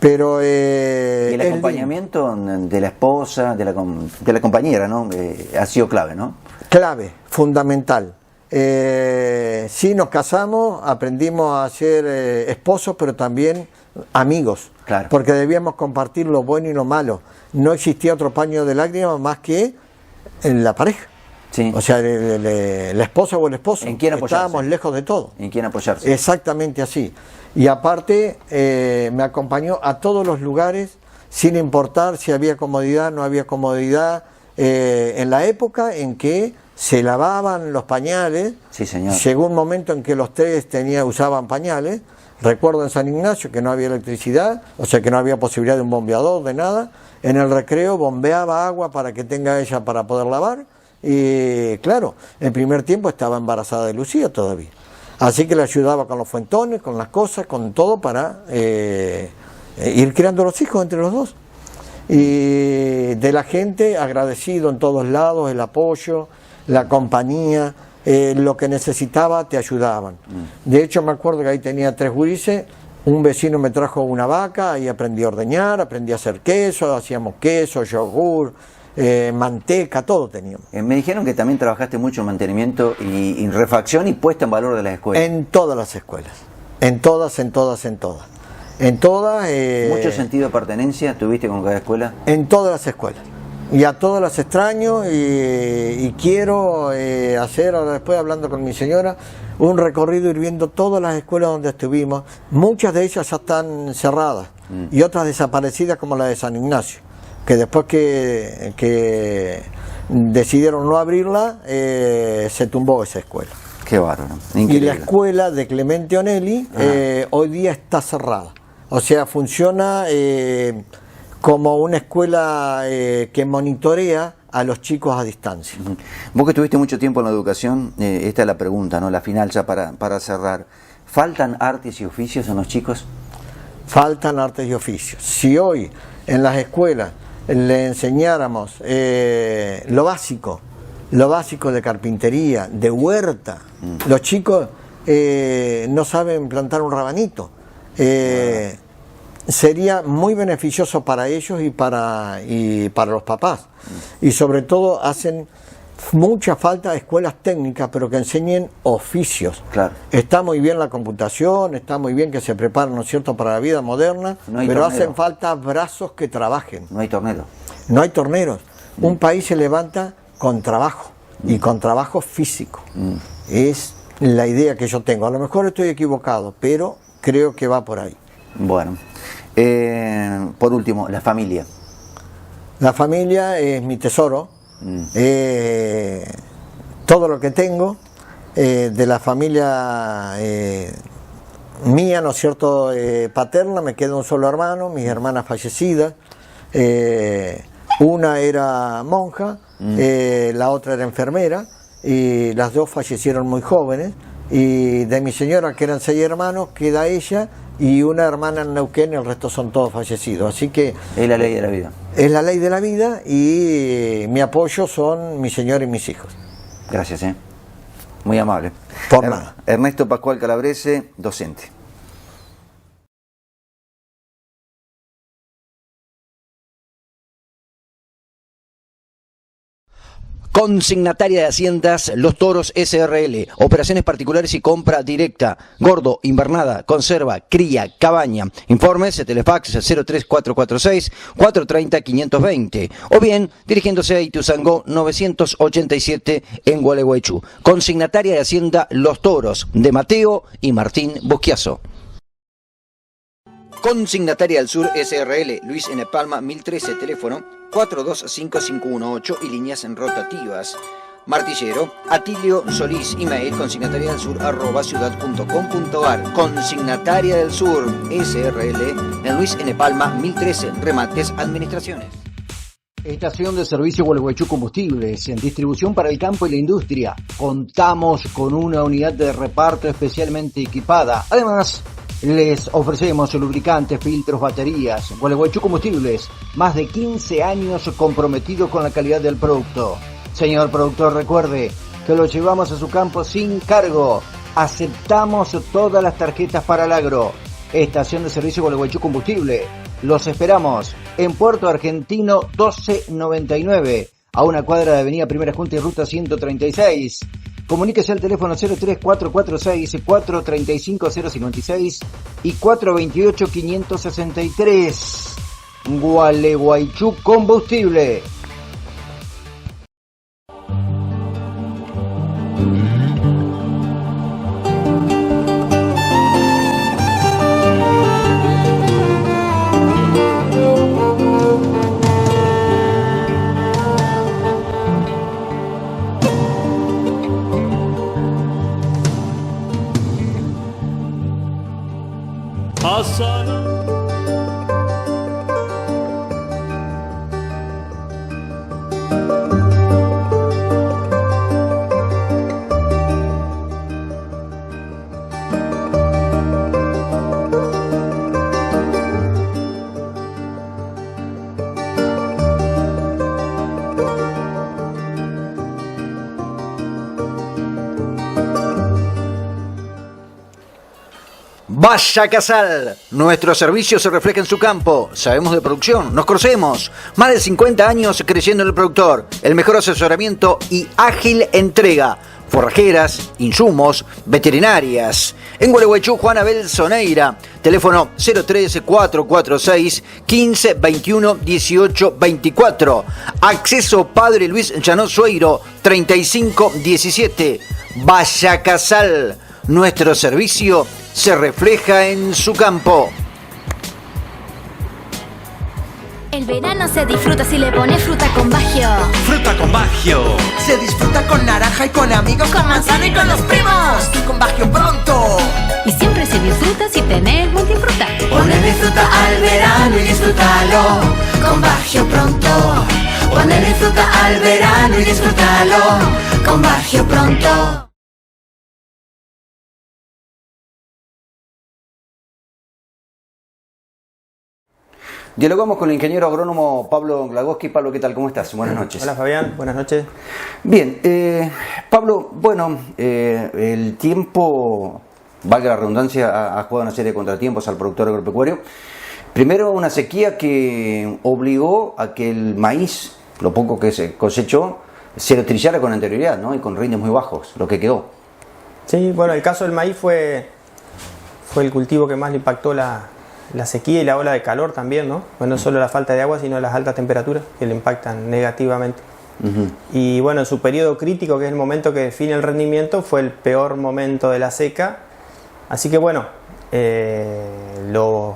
Pero y el acompañamiento de la esposa, de la compañera, ¿no? Ha sido clave, ¿no? Clave, fundamental. Sí, nos casamos, aprendimos a ser esposos, pero también amigos, claro, porque debíamos compartir lo bueno y lo malo. No existía otro paño de lágrimas más que en la pareja. Sí. O sea, la esposa o el esposo. ¿En quién apoyarse? Estábamos lejos de todo. ¿En quién apoyarse? Exactamente así. Y aparte me acompañó a todos los lugares, sin importar si había comodidad, no había comodidad, en la época en que se lavaban los pañales. Sí, señor. Llegó un momento en que los 3 usaban pañales. Recuerdo en San Ignacio que no había electricidad, o sea que no había posibilidad de un bombeador, de nada. En el recreo bombeaba agua para que tenga ella para poder lavar. Y claro, el primer tiempo estaba embarazada de Lucía todavía. Así que le ayudaba con los fuentones, con las cosas, con todo para ir creando los hijos entre los dos. Y de la gente, agradecido en todos lados, el apoyo, la compañía, lo que necesitaba te ayudaban. De hecho me acuerdo que ahí tenía 3 gurises, un vecino me trajo una vaca, ahí aprendí a ordeñar, aprendí a hacer queso, hacíamos queso, yogur, manteca, todo teníamos. Me dijeron que también trabajaste mucho en mantenimiento y refacción y puesta en valor de las escuelas. En todas las escuelas, en todas. ¿Mucho sentido de pertenencia tuviste con cada escuela? En todas las escuelas. Y a todas las extraño y quiero hacer, ahora después hablando con mi señora, un recorrido ir viendo todas las escuelas donde estuvimos. Muchas de ellas ya están cerradas y otras desaparecidas como la de San Ignacio, que después que decidieron no abrirla, se tumbó esa escuela. Qué bárbaro. Increíble. Y la escuela de Clemente Onelli hoy día está cerrada. O sea, funciona como una escuela que monitorea a los chicos a distancia. Vos que estuviste mucho tiempo en la educación, esta es la pregunta, ¿no? La final ya para cerrar. ¿Faltan artes y oficios en los chicos? Faltan artes y oficios. Si hoy en las escuelas le enseñáramos lo básico de carpintería, de huerta, los chicos no saben plantar un rabanito. Sería muy beneficioso para ellos y para los papás. Y sobre todo hacen mucha falta escuelas técnicas, pero que enseñen oficios. Claro. Está muy bien la computación, está muy bien que se preparen, ¿no es cierto?, para la vida moderna, pero hacen falta brazos que trabajen. No hay torneros. No hay torneros. Un país se levanta con trabajo y con trabajo físico. Es la idea que yo tengo. A lo mejor estoy equivocado, pero creo que va por ahí. Bueno. Por último, la familia. La familia es mi tesoro. Todo lo que tengo de la familia mía, ¿no es cierto?, paterna, me queda un solo hermano, mis hermanas fallecidas. Una era monja, la otra era enfermera, y las 2 fallecieron muy jóvenes. Y de mi señora, que eran 6 hermanos, queda ella y una hermana en Neuquén, el resto son todos fallecidos. Así que es la ley de la vida. Es la ley de la vida y mi apoyo son mi señora y mis hijos. Gracias, muy amable. Por nada. Ernesto Pascual Calabrese, docente. Consignataria de Haciendas Los Toros SRL. Operaciones particulares y compra directa. Gordo, invernada, conserva, cría, cabaña. Informes, telefax 03446 430 520. O bien dirigiéndose a Ituzaingó 987 en Gualeguaychú. Consignataria de Hacienda Los Toros, de Mateo y Martín Bosquiazo. Consignataria del Sur SRL, Luis N. Palma 1013, teléfono 425518 y líneas en rotativas. Martillero, Atilio Solís, email consignatariadelSur@ciudad.com.ar. Consignataria del Sur SRL, en Luis N. Palma 1013, remates, administraciones. Estación de servicio Gualeguaychú Combustibles, en distribución para el campo y la industria. Contamos con una unidad de reparto especialmente equipada. Además, les ofrecemos lubricantes, filtros, baterías. Gualeguaychú Combustibles, más de 15 años comprometidos con la calidad del producto. Señor productor, recuerde que lo llevamos a su campo sin cargo. Aceptamos todas las tarjetas para el agro. Estación de servicio Gualeguaychú Combustible. Los esperamos en Puerto Argentino 1299, a una cuadra de Avenida Primera Junta y Ruta 136. Comuníquese al teléfono 03446 435 056 y 428 563. Gualeguaychú Combustible. Vaya Casal, nuestro servicio se refleja en su campo, sabemos de producción, nos conocemos, más de 50 años creyendo en el productor, el mejor asesoramiento y ágil entrega, forrajeras, insumos, veterinarias. En Gualeguaychú, Juan Abel Soneira, teléfono 03446 15 21 18 24, acceso Padre Luis Llanó Sueiro 35 17. Vaya Casal, nuestro servicio se refleja en su campo. El verano se disfruta si le pones fruta con Bagio. Fruta con Bagio. Se disfruta con naranja y con amigos, con manzana y con los primos. Y con Bagio pronto. Y siempre se disfruta si tenés multifruta. Ponele fruta al verano y disfrútalo con Bagio pronto. Ponele fruta al verano y disfrútalo con Bagio pronto. Dialogamos con el ingeniero agrónomo Pablo Glagoski. Pablo, ¿qué tal? ¿Cómo estás? Buenas noches. Hola Fabián, buenas noches. Bien, Pablo, bueno, el tiempo, valga la redundancia, ha jugado una serie de contratiempos al productor agropecuario. Primero, una sequía que obligó a que el maíz, lo poco que se cosechó, se lo trillara con anterioridad, ¿no? Y con rindes muy bajos, lo que quedó. Sí, bueno, el caso del maíz fue el cultivo que más le impactó la sequía y la ola de calor también, ¿no? Bueno, no solo la falta de agua, sino las altas temperaturas que le impactan negativamente. Y bueno, en su periodo crítico, que es el momento que define el rendimiento, fue el peor momento de la seca. Así que bueno, los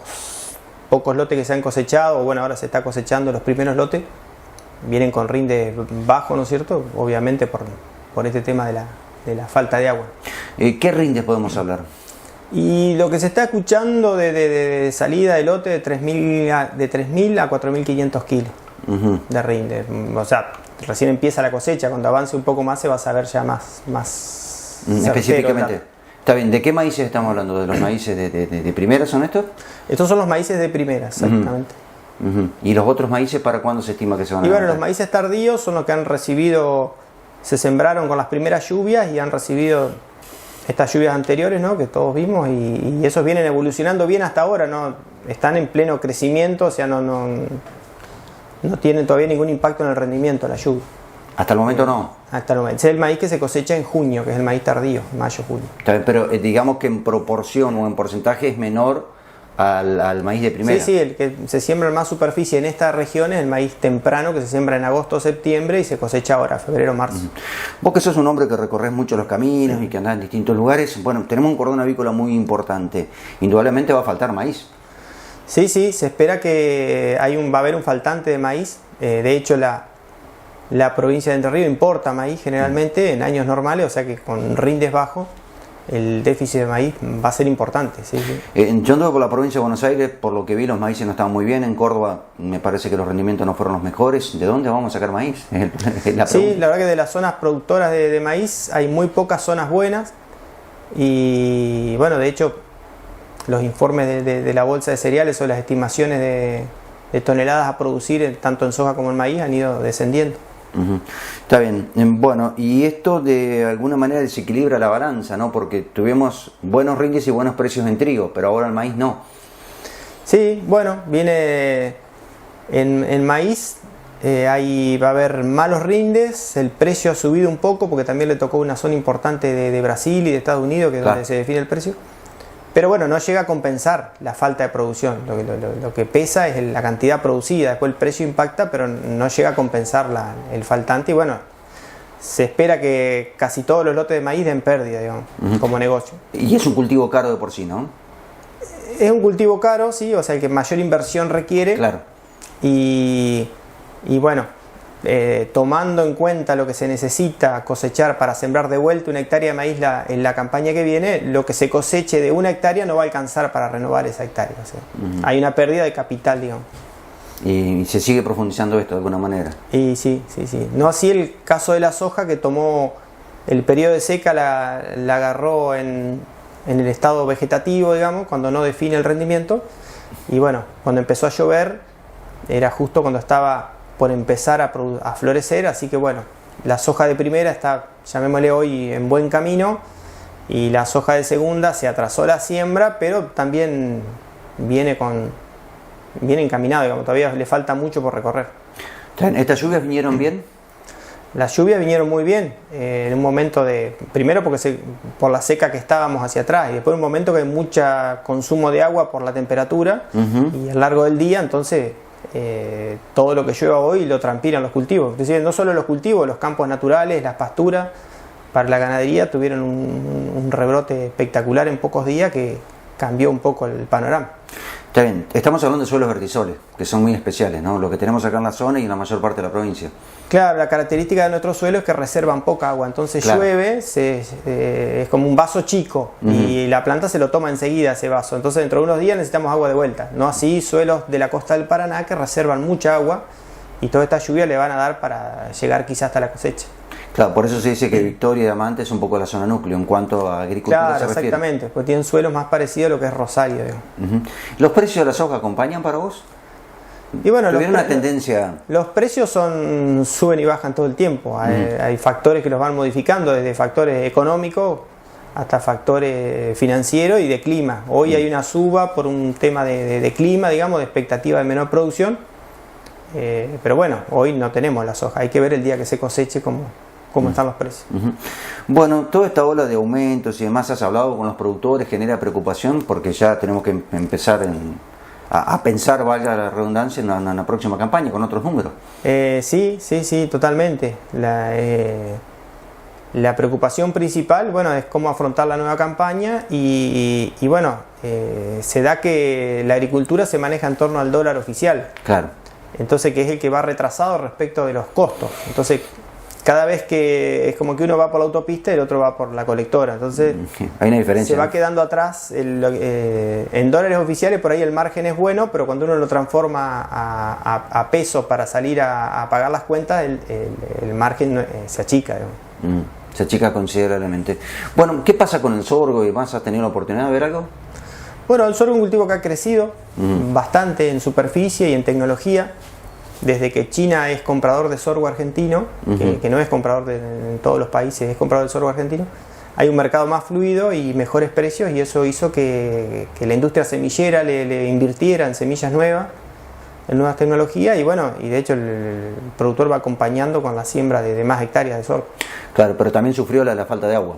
pocos lotes que se han cosechado, o bueno, ahora se está cosechando los primeros lotes, vienen con rinde bajo, ¿no es cierto? Obviamente por este tema de la falta de agua. ¿Qué rindes podemos hablar? Y lo que se está escuchando de salida de lote de 3.000 a 4.500 kilos de rinde. O sea, recién empieza la cosecha, cuando avance un poco más se va a saber ya más específicamente. Está bien, ¿de qué maíces estamos hablando? ¿De los maíces de primera son estos? Estos son los maíces de primera, exactamente. ¿Y los otros maíces para cuándo se estima que se van a levantar? Y bueno, levantar? los maíces tardíos son los que han recibido, se sembraron con las primeras lluvias y han recibido estas lluvias anteriores, ¿no? Que todos vimos, y esos vienen evolucionando bien hasta ahora, ¿no? Están en pleno crecimiento, o sea, no tienen todavía ningún impacto en el rendimiento la lluvia. Hasta el momento no. Hasta el momento. Ese es el maíz que se cosecha en junio, que es el maíz tardío, mayo, junio. Está bien, pero digamos que en proporción o en porcentaje es menor al maíz de primera. Sí, el que se siembra en más superficie en esta región es el maíz temprano, que se siembra en agosto o septiembre y se cosecha ahora, febrero, marzo. Vos que sos un hombre que recorres mucho los caminos y que andás en distintos lugares, bueno, tenemos un cordón avícola muy importante. Indudablemente va a faltar maíz. Sí, se espera que va a haber un faltante de maíz. De hecho, la provincia de Entre Ríos importa maíz generalmente en años normales, o sea que con rindes bajos el déficit de maíz va a ser importante. Sí. Yo anduve por la provincia de Buenos Aires, por lo que vi los maíces no estaban muy bien. En Córdoba me parece que los rendimientos no fueron los mejores. ¿De dónde vamos a sacar maíz? Sí, la verdad que de las zonas productoras de maíz hay muy pocas zonas buenas y bueno, de hecho los informes de la bolsa de cereales o las estimaciones de toneladas a producir tanto en soja como en maíz han ido descendiendo. Está bien, bueno, y esto de alguna manera desequilibra la balanza, ¿no? Porque tuvimos buenos rindes y buenos precios en trigo, pero ahora el maíz no. Sí, bueno, viene en maíz, va a haber malos rindes, el precio ha subido un poco porque también le tocó una zona importante de Brasil y de Estados Unidos, que es donde se define el precio. Pero bueno, no llega a compensar la falta de producción. Lo que pesa es la cantidad producida, después el precio impacta, pero no llega a compensar el faltante. Y bueno, se espera que casi todos los lotes de maíz den pérdida, digamos, como negocio. Y es un cultivo caro de por sí, ¿no? Es un cultivo caro, sí, o sea, el que mayor inversión requiere. Claro. Y bueno, tomando en cuenta lo que se necesita cosechar para sembrar de vuelta una hectárea de maíz en la campaña que viene, lo que se coseche de una hectárea no va a alcanzar para renovar esa hectárea. O sea, hay una pérdida de capital, digamos. Y se sigue profundizando esto de alguna manera. Y sí. No así el caso de la soja, que tomó el periodo de seca, la agarró en el estado vegetativo, digamos, cuando no define el rendimiento. Y bueno, cuando empezó a llover, era justo cuando estaba por empezar a florecer, así que bueno, la soja de primera está, llamémosle hoy, en buen camino, y la soja de segunda se atrasó la siembra, pero también viene encaminado, digamos, todavía le falta mucho por recorrer. ¿Estas lluvias vinieron bien? Las lluvias vinieron muy bien, en un momento primero porque por la seca que estábamos hacia atrás, y después un momento que hay mucho consumo de agua por la temperatura, y a lo largo del día, entonces todo lo que llueva hoy lo transpiran los cultivos. Es decir, no solo los cultivos, los campos naturales, las pasturas para la ganadería tuvieron un rebrote espectacular en pocos días que cambió un poco el panorama. Está bien, estamos hablando de suelos vertisoles, que son muy especiales, ¿no? Lo que tenemos acá en la zona y en la mayor parte de la provincia. Claro, la característica de nuestro suelo es que reservan poca agua, entonces llueve, es como un vaso chico y la planta se lo toma enseguida ese vaso, entonces dentro de unos días necesitamos agua de vuelta, no así suelos de la costa del Paraná que reservan mucha agua y toda esta lluvia le van a dar para llegar quizás hasta la cosecha. Claro, por eso se dice que Victoria y Diamante es un poco la zona núcleo en cuanto a agricultura se refiere. Exactamente, pues tienen suelos más parecidos a lo que es Rosario. ¿Los precios de la soja acompañan para vos? Y bueno, ¿tuvieron una tendencia? Los precios suben y bajan todo el tiempo. Hay factores que los van modificando, desde factores económicos hasta factores financieros y de clima. Hoy hay una suba por un tema de clima, digamos, de expectativa de menor producción. Pero bueno, hoy no tenemos la soja. Hay que ver el día que se coseche cómo están los precios. Bueno, toda esta ola de aumentos y demás, has hablado con los productores, genera preocupación porque ya tenemos que empezar a pensar, valga la redundancia, en la próxima campaña con otros números. Sí, totalmente. La preocupación principal, bueno, es cómo afrontar la nueva campaña y bueno, se da que la agricultura se maneja en torno al dólar oficial. Claro. Entonces, que es el que va retrasado respecto de los costos. Entonces, cada vez que es como que uno va por la autopista y el otro va por la colectora, entonces hay una diferencia, se va quedando atrás. En dólares oficiales por ahí el margen es bueno, pero cuando uno lo transforma a pesos para salir a pagar las cuentas, el margen se achica. Se achica considerablemente. Bueno, ¿qué pasa con el sorgo y más? ¿Has tenido la oportunidad de ver algo? Bueno, el sorgo es un cultivo que ha crecido bastante en superficie y en tecnología. Desde que China es comprador de sorgo argentino, que no es comprador en todos los países, es comprador de sorgo argentino, hay un mercado más fluido y mejores precios, y eso hizo que la industria semillera le invirtiera en semillas nuevas nuevas tecnologías y bueno, y de hecho el productor va acompañando con la siembra de más hectáreas de sorgo. Claro, pero también sufrió la falta de agua.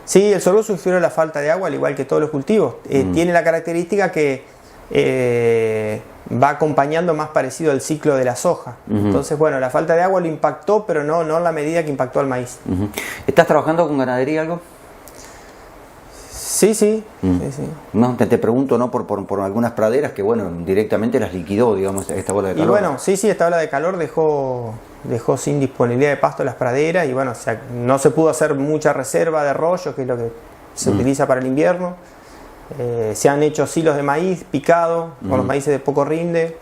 Sí, el sorgo sufrió la falta de agua al igual que todos los cultivos. Tiene la característica que va acompañando más parecido al ciclo de la soja. Entonces, bueno, la falta de agua lo impactó, pero no en la medida que impactó al maíz. ¿Estás trabajando con ganadería algo? Sí, sí. No, te pregunto, ¿no? Por algunas praderas que, bueno, directamente las liquidó, digamos, esta bola de calor. Y bueno, sí, esta ola de calor dejó sin disponibilidad de pasto las praderas y bueno, no se pudo hacer mucha reserva de rollo, que es lo que se utiliza para el invierno. Se han hecho silos de maíz picado, con los maíces de poco rinde,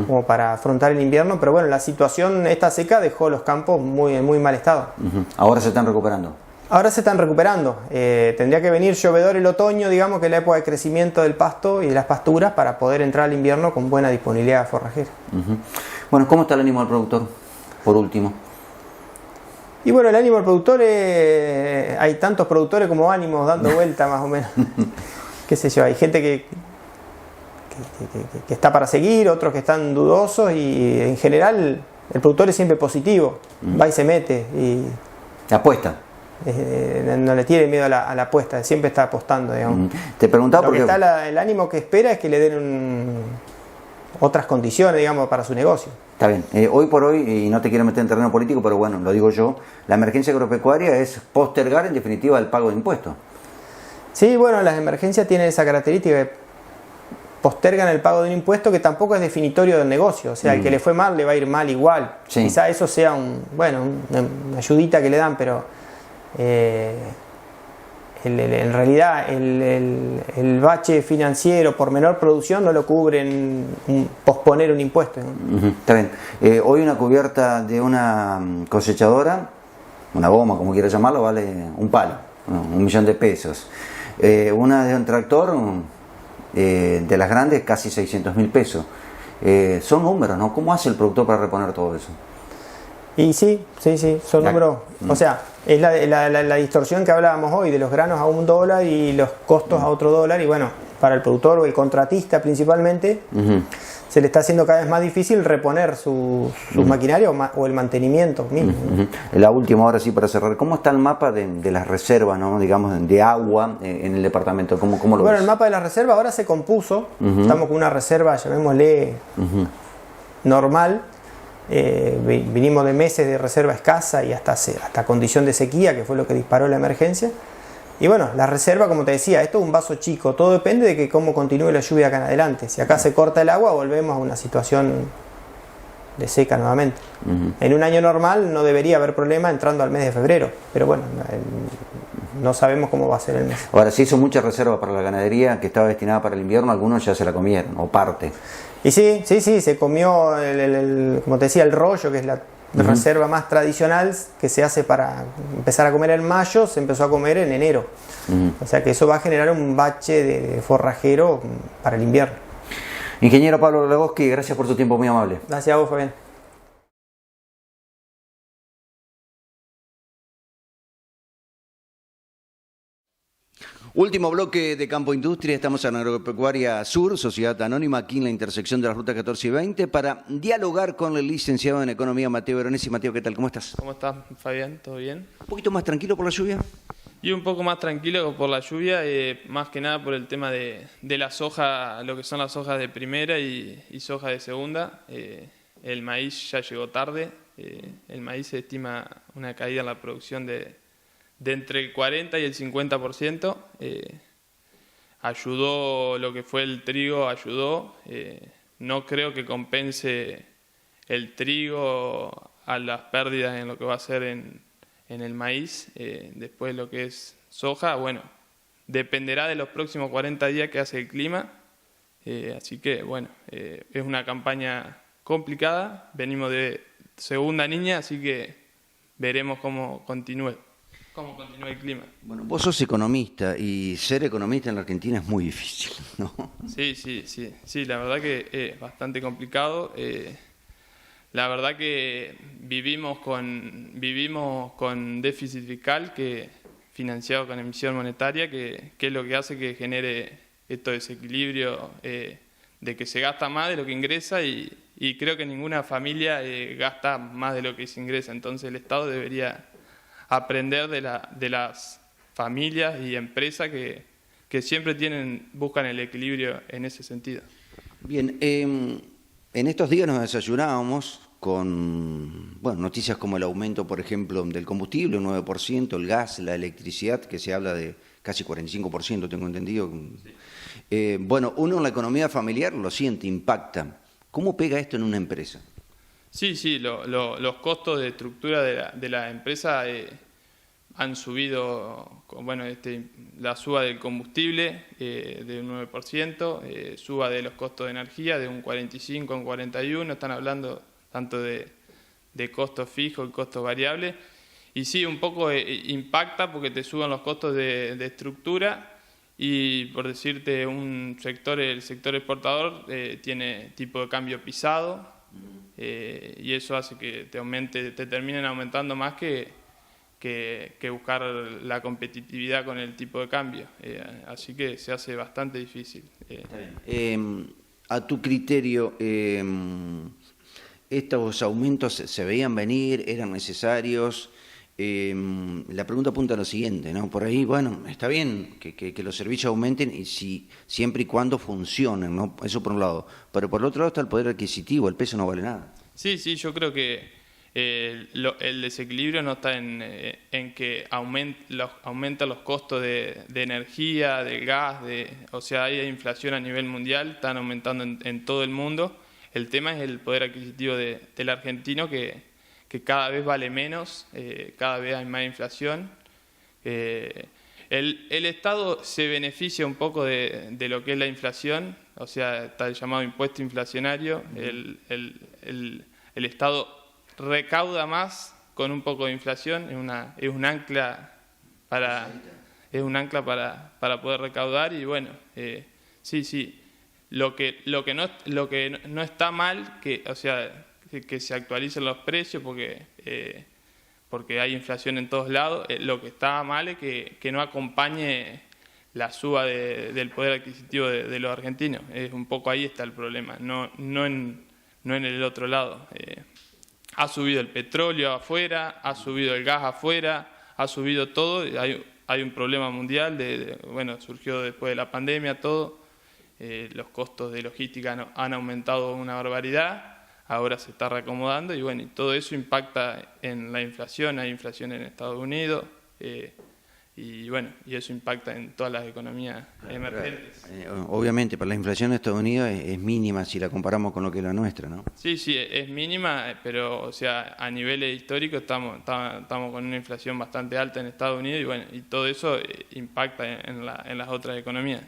como para afrontar el invierno, pero bueno, la situación esta seca dejó los campos muy mal estado. Ahora se están recuperando. Ahora se están recuperando. Tendría que venir llovedor el otoño, digamos, que es la época de crecimiento del pasto y de las pasturas, para poder entrar al invierno con buena disponibilidad forrajera. Bueno, ¿cómo está el ánimo del productor? Por último. Y bueno, el ánimo del productor, hay tantos productores como ánimos dando vuelta más o menos. Qué sé yo, hay gente que está para seguir, otros que están dudosos y en general el productor es siempre positivo, va y se mete y apuesta. No le tiene miedo a la apuesta, siempre está apostando, digamos. Te preguntaba porque porque el ánimo que espera es que le den otras condiciones, digamos, para su negocio. Está bien. Hoy por hoy, y no te quiero meter en terreno político, pero bueno, lo digo yo, la emergencia agropecuaria es postergar en definitiva el pago de impuestos. Sí, bueno, las emergencias tienen esa característica que postergan el pago de un impuesto que tampoco es definitorio del negocio. O sea, el que le fue mal le va a ir mal igual. Sí. Quizá eso sea una ayudita que le dan, pero en realidad el bache financiero por menor producción no lo cubre posponer un impuesto, ¿no? Está bien. Hoy una cubierta de una cosechadora, una goma como quiera llamarlo, vale un palo, ¿no? 1 millón de pesos. Una de un tractor de las grandes, casi 600.000 pesos. Son números, ¿no? ¿Cómo hace el productor para reponer todo eso? Y sí, son números. O sea, es la distorsión que hablábamos hoy, de los granos a $1 y los costos a otro dólar. Y bueno, para el productor o el contratista principalmente, se le está haciendo cada vez más difícil reponer su maquinaria o el mantenimiento mismo. La última, ahora sí, para cerrar, ¿cómo está el mapa de las reservas, ¿no? Digamos, de agua en el departamento? ¿Cómo lo ves? Bueno, el mapa de la reserva ahora se compuso. Estamos con una reserva, llamémosle, normal. Vinimos de meses de reserva escasa y hasta condición de sequía, que fue lo que disparó la emergencia. Y bueno, la reserva, como te decía, esto es un vaso chico, todo depende de que cómo continúe la lluvia acá en adelante. Si acá se corta el agua, volvemos a una situación de seca nuevamente. En un año normal no debería haber problema entrando al mes de febrero, pero bueno, no sabemos cómo va a ser el mes. Ahora, se hizo mucha reserva para la ganadería que estaba destinada para el invierno, algunos ya se la comieron, o parte. Y sí, se comió, como te decía, el rollo, que es la reserva más tradicional que se hace para empezar a comer en mayo, se empezó a comer en enero. O sea que eso va a generar un bache de forrajero para el invierno. Ingeniero Pablo Lebowski, gracias por tu tiempo, muy amable. Gracias a vos, Fabián. Último bloque de Campo Industria, estamos en Agropecuaria Sur, Sociedad Anónima, aquí en la intersección de las rutas 14 y 20, para dialogar con el licenciado en Economía, Mateo Veronesi. Mateo, ¿qué tal? ¿Cómo estás? ¿Cómo estás, Fabián? ¿Todo bien? ¿Un poquito más tranquilo por la lluvia? Y un poco más tranquilo por la lluvia, más que nada por el tema de la soja, lo que son las hojas de primera y soja de segunda. El maíz ya llegó tarde, el maíz se estima una caída en la producción de entre el 40 y el 50%. Ayudó lo que fue el trigo, ayudó. No creo que compense el trigo a las pérdidas en lo que va a ser en el maíz. Después lo que es soja, bueno, dependerá de los próximos 40 días que hace el clima. Así que, bueno, es una campaña complicada. Venimos de segunda niña, así que veremos cómo continúa el clima. Bueno, vos sos economista y ser economista en la Argentina es muy difícil, ¿no? Sí, la verdad que es bastante complicado. La verdad que vivimos con déficit fiscal financiado con emisión monetaria, que es lo que hace que genere estos desequilibrios que se gasta más de lo que ingresa y creo que ninguna familia gasta más de lo que se ingresa. Entonces el Estado debería aprender de las familias y empresas que siempre buscan el equilibrio en ese sentido. Bien, en estos días nos desayunábamos con noticias como el aumento, por ejemplo, del combustible, un 9%, el gas, la electricidad, que se habla de casi 45%, tengo entendido. Sí. Uno en la economía familiar lo siente, impacta. ¿Cómo pega esto en una empresa? Sí, los costos de estructura de la empresa han subido, la suba del combustible de un 9%, suba de los costos de energía de un 45 a un 41%, están hablando tanto de costos fijos y costos variables, y sí, un poco impacta porque te suban los costos de estructura, y por decirte, el sector exportador tiene tipo de cambio pisado, y eso hace que te terminen aumentando más que buscar la competitividad con el tipo de cambio. Así que se hace bastante difícil. A tu criterio, ¿estos aumentos se veían venir, eran necesarios? La pregunta apunta a lo siguiente, ¿no? Por ahí, está bien que los servicios aumenten y siempre y cuando funcionen, ¿no? Eso por un lado. Pero por el otro lado está el poder adquisitivo, el peso no vale nada. Sí, yo creo que el desequilibrio no está en que aumentan los costos de energía, del gas, o sea, hay inflación a nivel mundial, están aumentando en todo el mundo. El tema es el poder adquisitivo del argentino que cada vez vale menos, cada vez hay más inflación. El Estado se beneficia un poco de lo que es la inflación, o sea, está el llamado impuesto inflacionario. El Estado recauda más con un poco de inflación, es un ancla para poder recaudar, y sí. Lo que no está mal, que se actualicen los precios porque hay inflación en todos lados. Lo que está mal es que no acompañe la suba del poder adquisitivo de los argentinos. Un poco ahí está el problema, no en el otro lado. Ha subido el petróleo afuera, ha subido el gas afuera, ha subido todo. Hay un problema mundial, surgió después de la pandemia todo. Los costos de logística han aumentado una barbaridad. Ahora se está reacomodando y todo eso impacta en la inflación. Hay inflación en Estados Unidos y eso impacta en todas las economías emergentes. Obviamente, para la inflación de Estados Unidos es mínima si la comparamos con lo que es la nuestra, ¿no? Sí, es mínima, pero a niveles históricos estamos con una inflación bastante alta en Estados Unidos y todo eso impacta en las otras economías.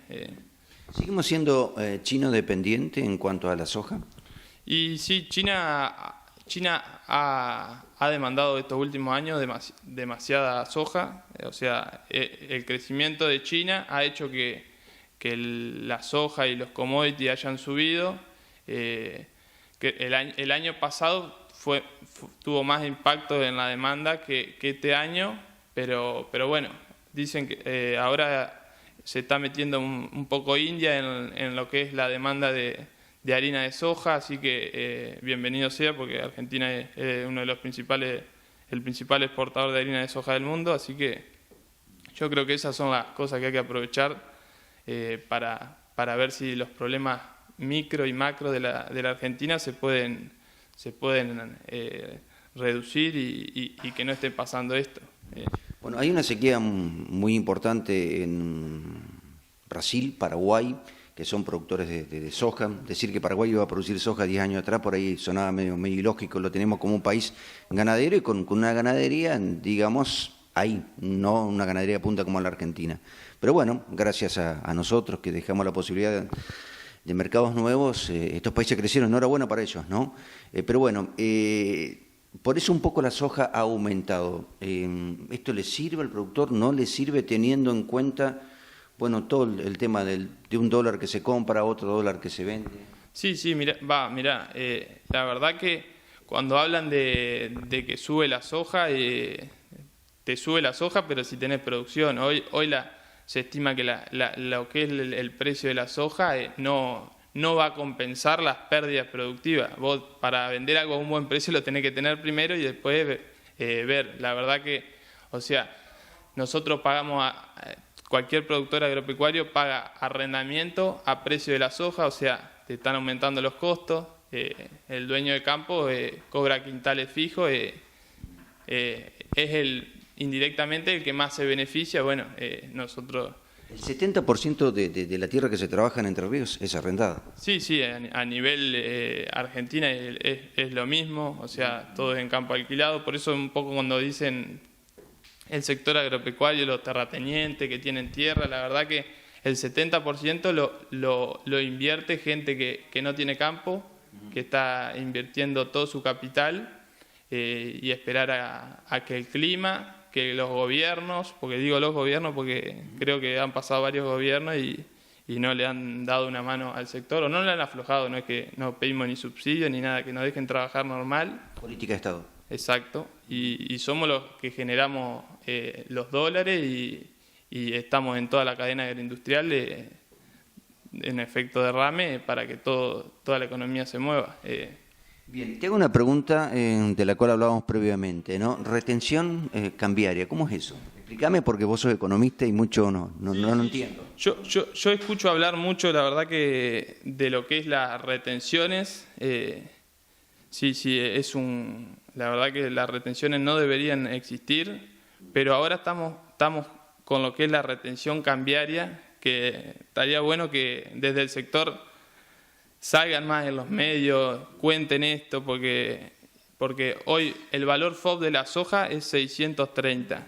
¿Seguimos siendo China dependiente en cuanto a la soja? Y sí, China ha demandado estos últimos años demasiada soja. O sea, el crecimiento de China ha hecho que la soja y los commodities hayan subido. Que el año pasado tuvo más impacto en la demanda que este año, pero dicen que ahora se está metiendo un poco India en lo que es la demanda de harina de soja, así que bienvenido sea, porque Argentina es uno de los el principal exportador de harina de soja del mundo, así que yo creo que esas son las cosas que hay que aprovechar para ver si los problemas micro y macro de la Argentina se pueden reducir y que no esté pasando esto. Hay una sequía muy importante en Brasil, Paraguay, que son productores de soja. Decir que Paraguay iba a producir soja 10 años atrás, por ahí sonaba medio ilógico. Lo tenemos como un país ganadero y con una ganadería, digamos, ahí, no una ganadería de punta como la Argentina. Pero gracias a nosotros que dejamos la posibilidad de mercados nuevos, estos países crecieron, enhorabuena para ellos, ¿no? Por eso un poco la soja ha aumentado. ¿Esto le sirve al productor? ¿No le sirve teniendo en cuenta todo el tema de $1 que se compra, otro $1 que se vende? Sí, mirá, la verdad que cuando hablan de que sube la soja, te sube la soja, pero si tenés producción. Hoy se estima que lo que es el precio de la soja no no va a compensar las pérdidas productivas. Vos para vender algo a un buen precio lo tenés que tener primero y después ver. La verdad que, o sea, nosotros pagamos cualquier productor agropecuario paga arrendamiento a precio de la soja, o sea, te están aumentando los costos, el dueño de campo cobra quintales fijos, es indirectamente el que más se beneficia. Bueno, nosotros... El 70% de la tierra que se trabaja en Entre Ríos es arrendada. Sí, a nivel Argentina es lo mismo, o sea, todo es en campo alquilado. Por eso un poco cuando dicen el sector agropecuario, los terratenientes que tienen tierra, la verdad que el 70% lo invierte gente que no tiene campo, que está invirtiendo todo su capital y esperar a que el clima, que los gobiernos, porque digo los gobiernos porque creo que han pasado varios gobiernos y no le han dado una mano al sector, o no le han aflojado, no es que no pedimos ni subsidio ni nada, que nos dejen trabajar normal. Política de Estado. Exacto, y somos los que generamos los dólares y estamos en toda la cadena agroindustrial en efecto derrame para que toda la economía se mueva. Bien, te hago una pregunta de la cual hablábamos previamente, ¿no? Retención cambiaria, ¿cómo es eso? Explícame porque vos sos economista y mucho no entiendo. Yo escucho hablar mucho, la verdad, que de lo que es las retenciones. La verdad que las retenciones no deberían existir, pero ahora estamos con lo que es la retención cambiaria, que estaría bueno que desde el sector salgan más en los medios, cuenten esto, porque hoy el valor FOB de la soja es 630.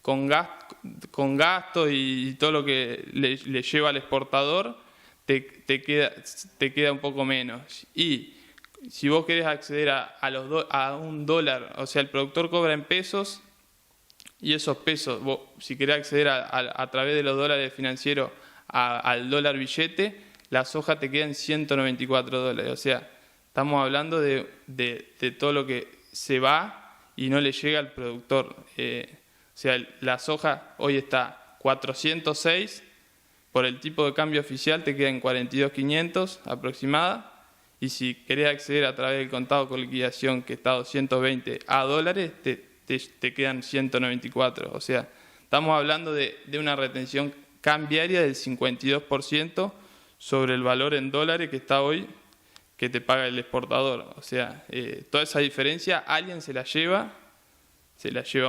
Con gasto y todo lo que le lleva al exportador, te queda un poco menos. Y si vos querés acceder a un dólar, o sea, el productor cobra en pesos, y esos pesos, vos, si querés acceder a través de los dólares financieros al dólar billete, la soja te queda en 194 dólares. O sea, estamos hablando de todo lo que se va y no le llega al productor. O sea, la soja hoy está 406, por el tipo de cambio oficial te queda en 42.500 aproximada, y si querés acceder a través del contado con liquidación que está a 220 a dólares, te quedan 194. O sea, estamos hablando de una retención cambiaria del 52% sobre el valor en dólares que está hoy, que te paga el exportador. O sea, toda esa diferencia alguien se la lleva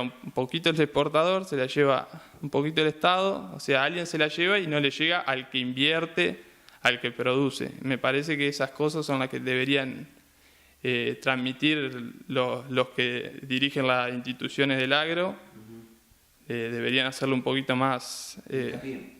un poquito el exportador, se la lleva un poquito el Estado, o sea, alguien se la lleva y no le llega al que invierte, al que produce. Me parece que esas cosas son las que deberían transmitir los que dirigen las instituciones del agro. Deberían hacerlo un poquito más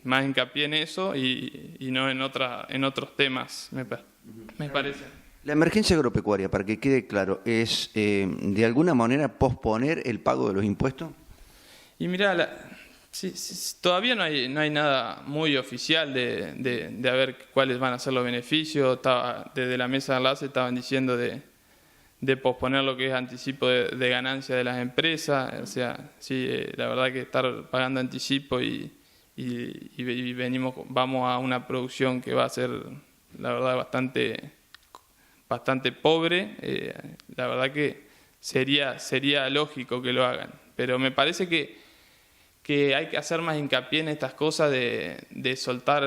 hincapié en eso y no en otros temas, me parece. La emergencia agropecuaria, para que quede claro, es de alguna manera posponer el pago de los impuestos. Y mirá, todavía no hay nada muy oficial de ver cuáles van a ser los beneficios. Desde la mesa de enlace estaban diciendo de posponer lo que es anticipo de ganancia de las empresas. O sea, sí, la verdad que estar pagando anticipo y vamos a una producción que va a ser, la verdad, bastante pobre. La verdad que sería lógico que lo hagan, pero me parece que hay que hacer más hincapié en estas cosas de soltar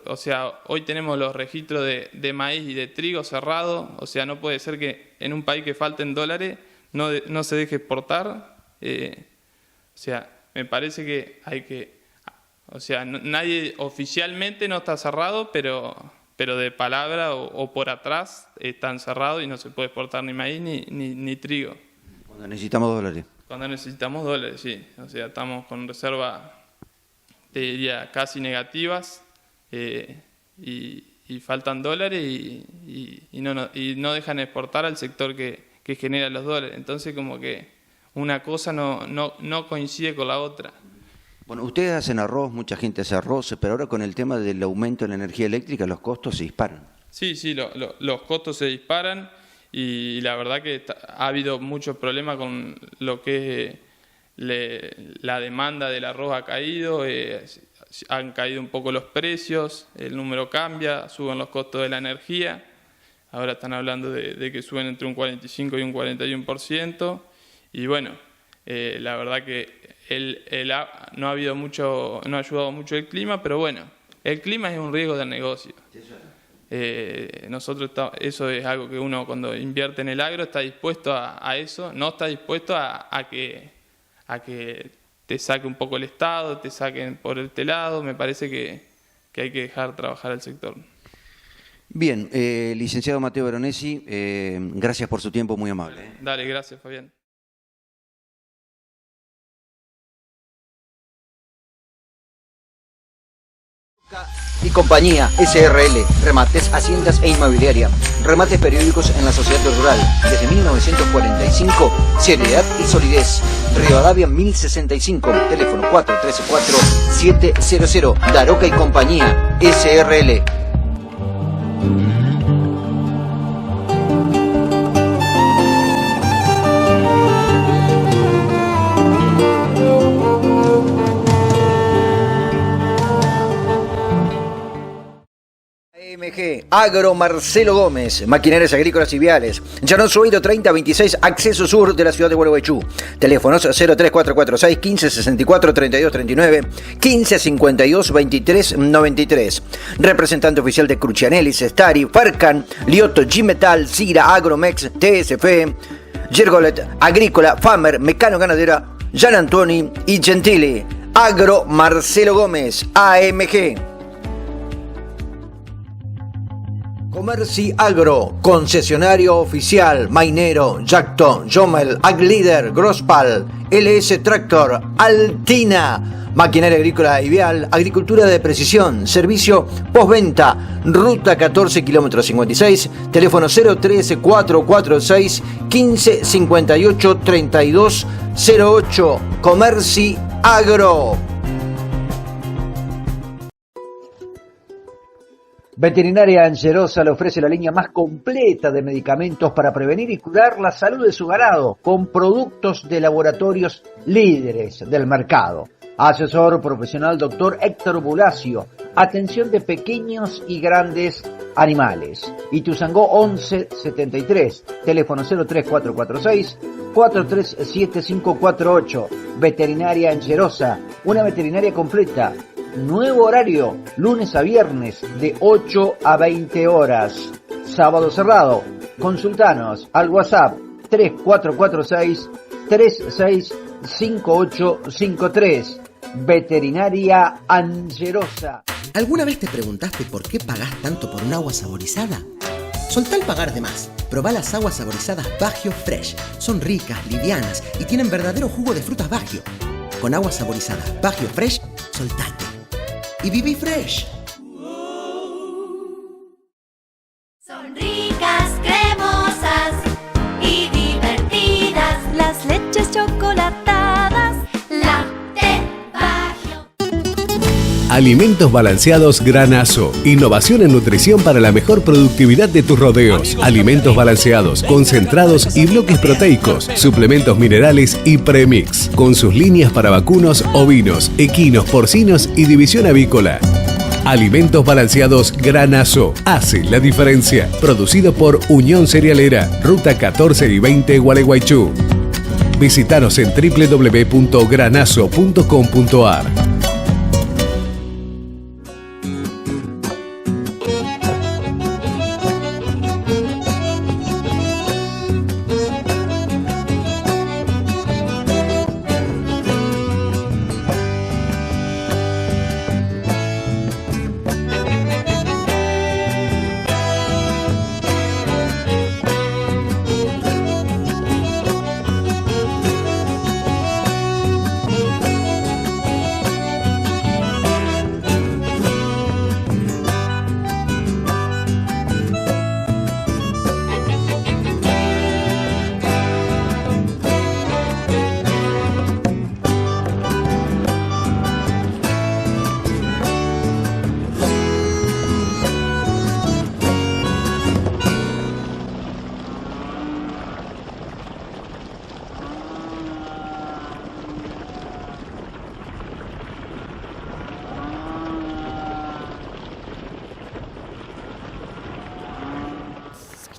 o sea, hoy tenemos los registros de maíz y de trigo cerrados. O sea, no puede ser que en un país que falten dólares no se deje exportar. O sea, me parece que hay que, o sea, nadie oficialmente no está cerrado, pero de palabra o por atrás están cerrados y no se puede exportar ni maíz ni trigo. Cuando necesitamos dólares. Cuando necesitamos dólares, sí. O sea, estamos con reservas, te diría, casi negativas y faltan dólares y no dejan exportar al sector que genera los dólares. Entonces, como que una cosa no coincide con la otra. Bueno, ustedes hacen arroz, mucha gente hace arroz, pero ahora con el tema del aumento de la energía eléctrica los costos se disparan. Sí, los costos se disparan. Y la verdad que ha habido muchos problemas con lo que es la demanda del arroz ha caído. han caído un poco los precios, el número cambia, suben los costos de la energía. Ahora están hablando de que suben entre un 45 y un 41%. Y bueno, la verdad que no ha ayudado mucho el clima, pero bueno, el clima es un riesgo del negocio. Eso es algo que uno cuando invierte en el agro está dispuesto a eso, no está dispuesto a que te saque un poco el Estado, te saquen por este lado. Me parece que hay que dejar trabajar al sector. Bien, licenciado Mateo Veronesi, gracias por su tiempo, muy amable. Dale, gracias, Fabián. Y compañía SRL, remates, haciendas e inmobiliaria, remates periódicos en la sociedad rural, desde 1945, seriedad y solidez. Rivadavia 1065, teléfono 413-4700, Daroca y compañía SRL. AMG, Agro Marcelo Gómez, maquinarias agrícolas y viales. Llanón Sueiro 3026, acceso sur de la ciudad de Gualeguaychú. Teléfonos 03446 1564 3239 1552 2393. Representante oficial de Crucianelli, Stari, Farcan, Lioto, G-Metal, Cira, Agromex, TSF, Gergolet, Agrícola, Famer, Mecano Ganadera, Gian Antoni y Gentili. Agro Marcelo Gómez, AMG. Comerci Agro, concesionario oficial, Mainero, Jacto, Jomel, Aglider, Grosspal, LS Tractor, Altina, maquinaria agrícola y vial, agricultura de precisión, servicio postventa, ruta 14 kilómetros 56, teléfono 013 446 15 58 32 08, Comerci Agro. Veterinaria Angerosa le ofrece la línea más completa de medicamentos para prevenir y curar la salud de su ganado, con productos de laboratorios líderes del mercado. Asesor profesional Dr. Héctor Bulacio, atención de pequeños y grandes animales. Ituzaingó 1173, teléfono 03446 437548. Veterinaria Angerosa, una veterinaria completa. Nuevo horario, lunes a viernes de 8 a 20 horas. Sábado cerrado. Consultanos al WhatsApp 3446 365853. Veterinaria Angerosa. ¿Alguna vez te preguntaste por qué pagás tanto por un agua saborizada? Soltá el pagar de más. Probá las aguas saborizadas Baggio Fresh. Son ricas, livianas y tienen verdadero jugo de frutas Baggio. Con agua saborizada Baggio Fresh, soltate. Y viví fresh. Son ricas, cremosas y divertidas las leches chocolatadas Lacte Baggio. Alimentos balanceados Granazo. Innovación en nutrición para la mejor productividad de tus rodeos. Alimentos balanceados, concentrados y bloques proteicos. Suplementos minerales y premix. Con sus líneas para vacunos, ovinos, equinos, porcinos y división avícola. Alimentos balanceados Granazo. Hace la diferencia. Producido por Unión Cerealera. Ruta 14 y 20 Gualeguaychú. Visítanos en www.granazo.com.ar.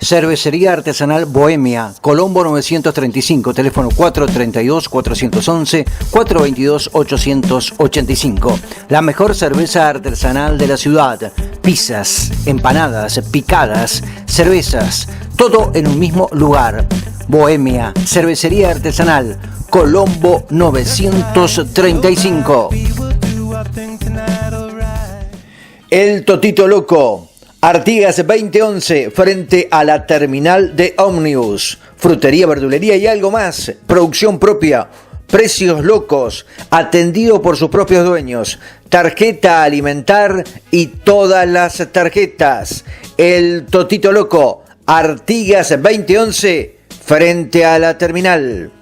Cervecería Artesanal Bohemia, Colombo 935, teléfono 432-411, 422-885. La mejor cerveza artesanal de la ciudad. Pizzas, empanadas, picadas, cervezas, todo en un mismo lugar. Bohemia, Cervecería Artesanal, Colombo 935. El Totito Loco, Artigas 2011, frente a la terminal de ómnibus. Frutería, verdulería y algo más. Producción propia. Precios locos. Atendido por sus propios dueños. Tarjeta alimentar y todas las tarjetas. El Totito Loco, Artigas 2011, frente a la terminal.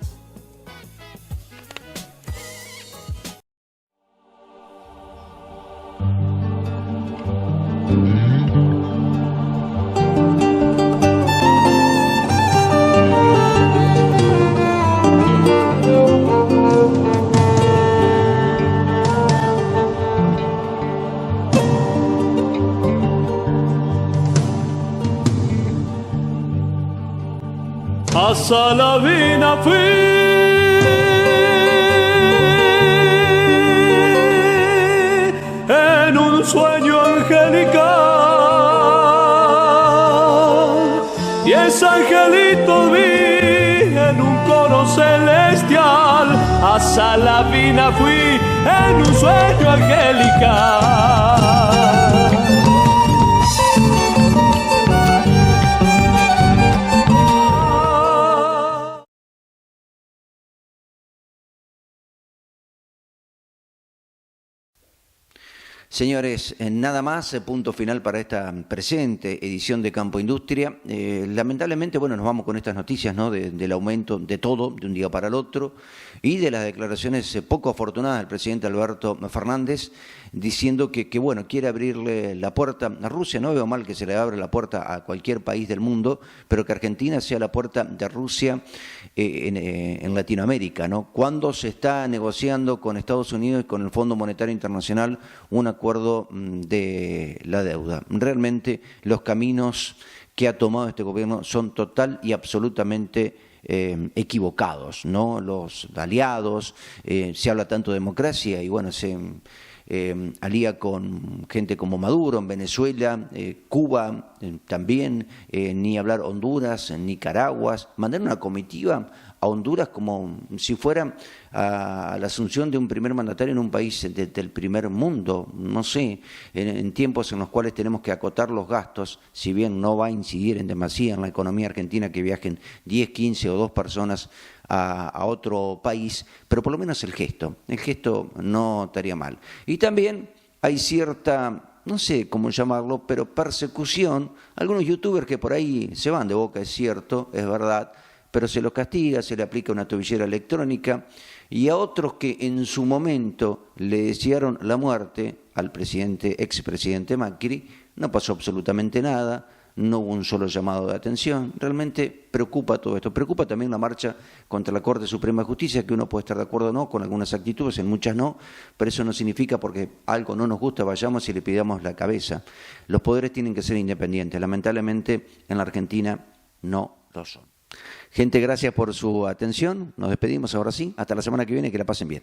A Salavina fui en un sueño angelical y ese angelito vi en un coro celestial. A Salavina fui en un sueño angelical. Señores, nada más, punto final para esta presente edición de Campo Industria. Lamentablemente, bueno, nos vamos con estas noticias, ¿no? Del aumento de todo, de un día para el otro, y de las declaraciones poco afortunadas del presidente Alberto Fernández, diciendo que bueno, quiere abrirle la puerta a Rusia. No veo mal que se le abra la puerta a cualquier país del mundo, pero que Argentina sea la puerta de Rusia en Latinoamérica, ¿no? Cuando se está negociando con Estados Unidos y con el Fondo Monetario Internacional un acuerdo de la deuda. Realmente los caminos que ha tomado este gobierno son total y absolutamente equivocados, ¿no? Los aliados, se habla tanto de democracia y bueno, se alía con gente como Maduro en Venezuela, Cuba también, ni hablar Honduras, Nicaragua. Mandar una comitiva a Honduras como si fuera a la asunción de un primer mandatario en un país del primer mundo, no sé, en tiempos en los cuales tenemos que acotar los gastos, si bien no va a incidir en demasía en la economía argentina que viajen 10, 15 o 2 personas a otro país, pero por lo menos el gesto no estaría mal. Y también hay cierta, no sé cómo llamarlo, pero persecución, algunos youtubers que por ahí se van de boca, es cierto, es verdad, pero se los castiga, se le aplica una tobillera electrónica, y a otros que en su momento le desearon la muerte al expresidente Macri, no pasó absolutamente nada, no hubo un solo llamado de atención. Realmente preocupa todo esto. Preocupa también la marcha contra la Corte Suprema de Justicia, que uno puede estar de acuerdo o no, con algunas actitudes, en muchas no, pero eso no significa porque algo no nos gusta, vayamos y le pidamos la cabeza. Los poderes tienen que ser independientes. Lamentablemente en la Argentina no lo son. Gente, gracias por su atención. Nos despedimos ahora sí. Hasta la semana que viene. Que la pasen bien.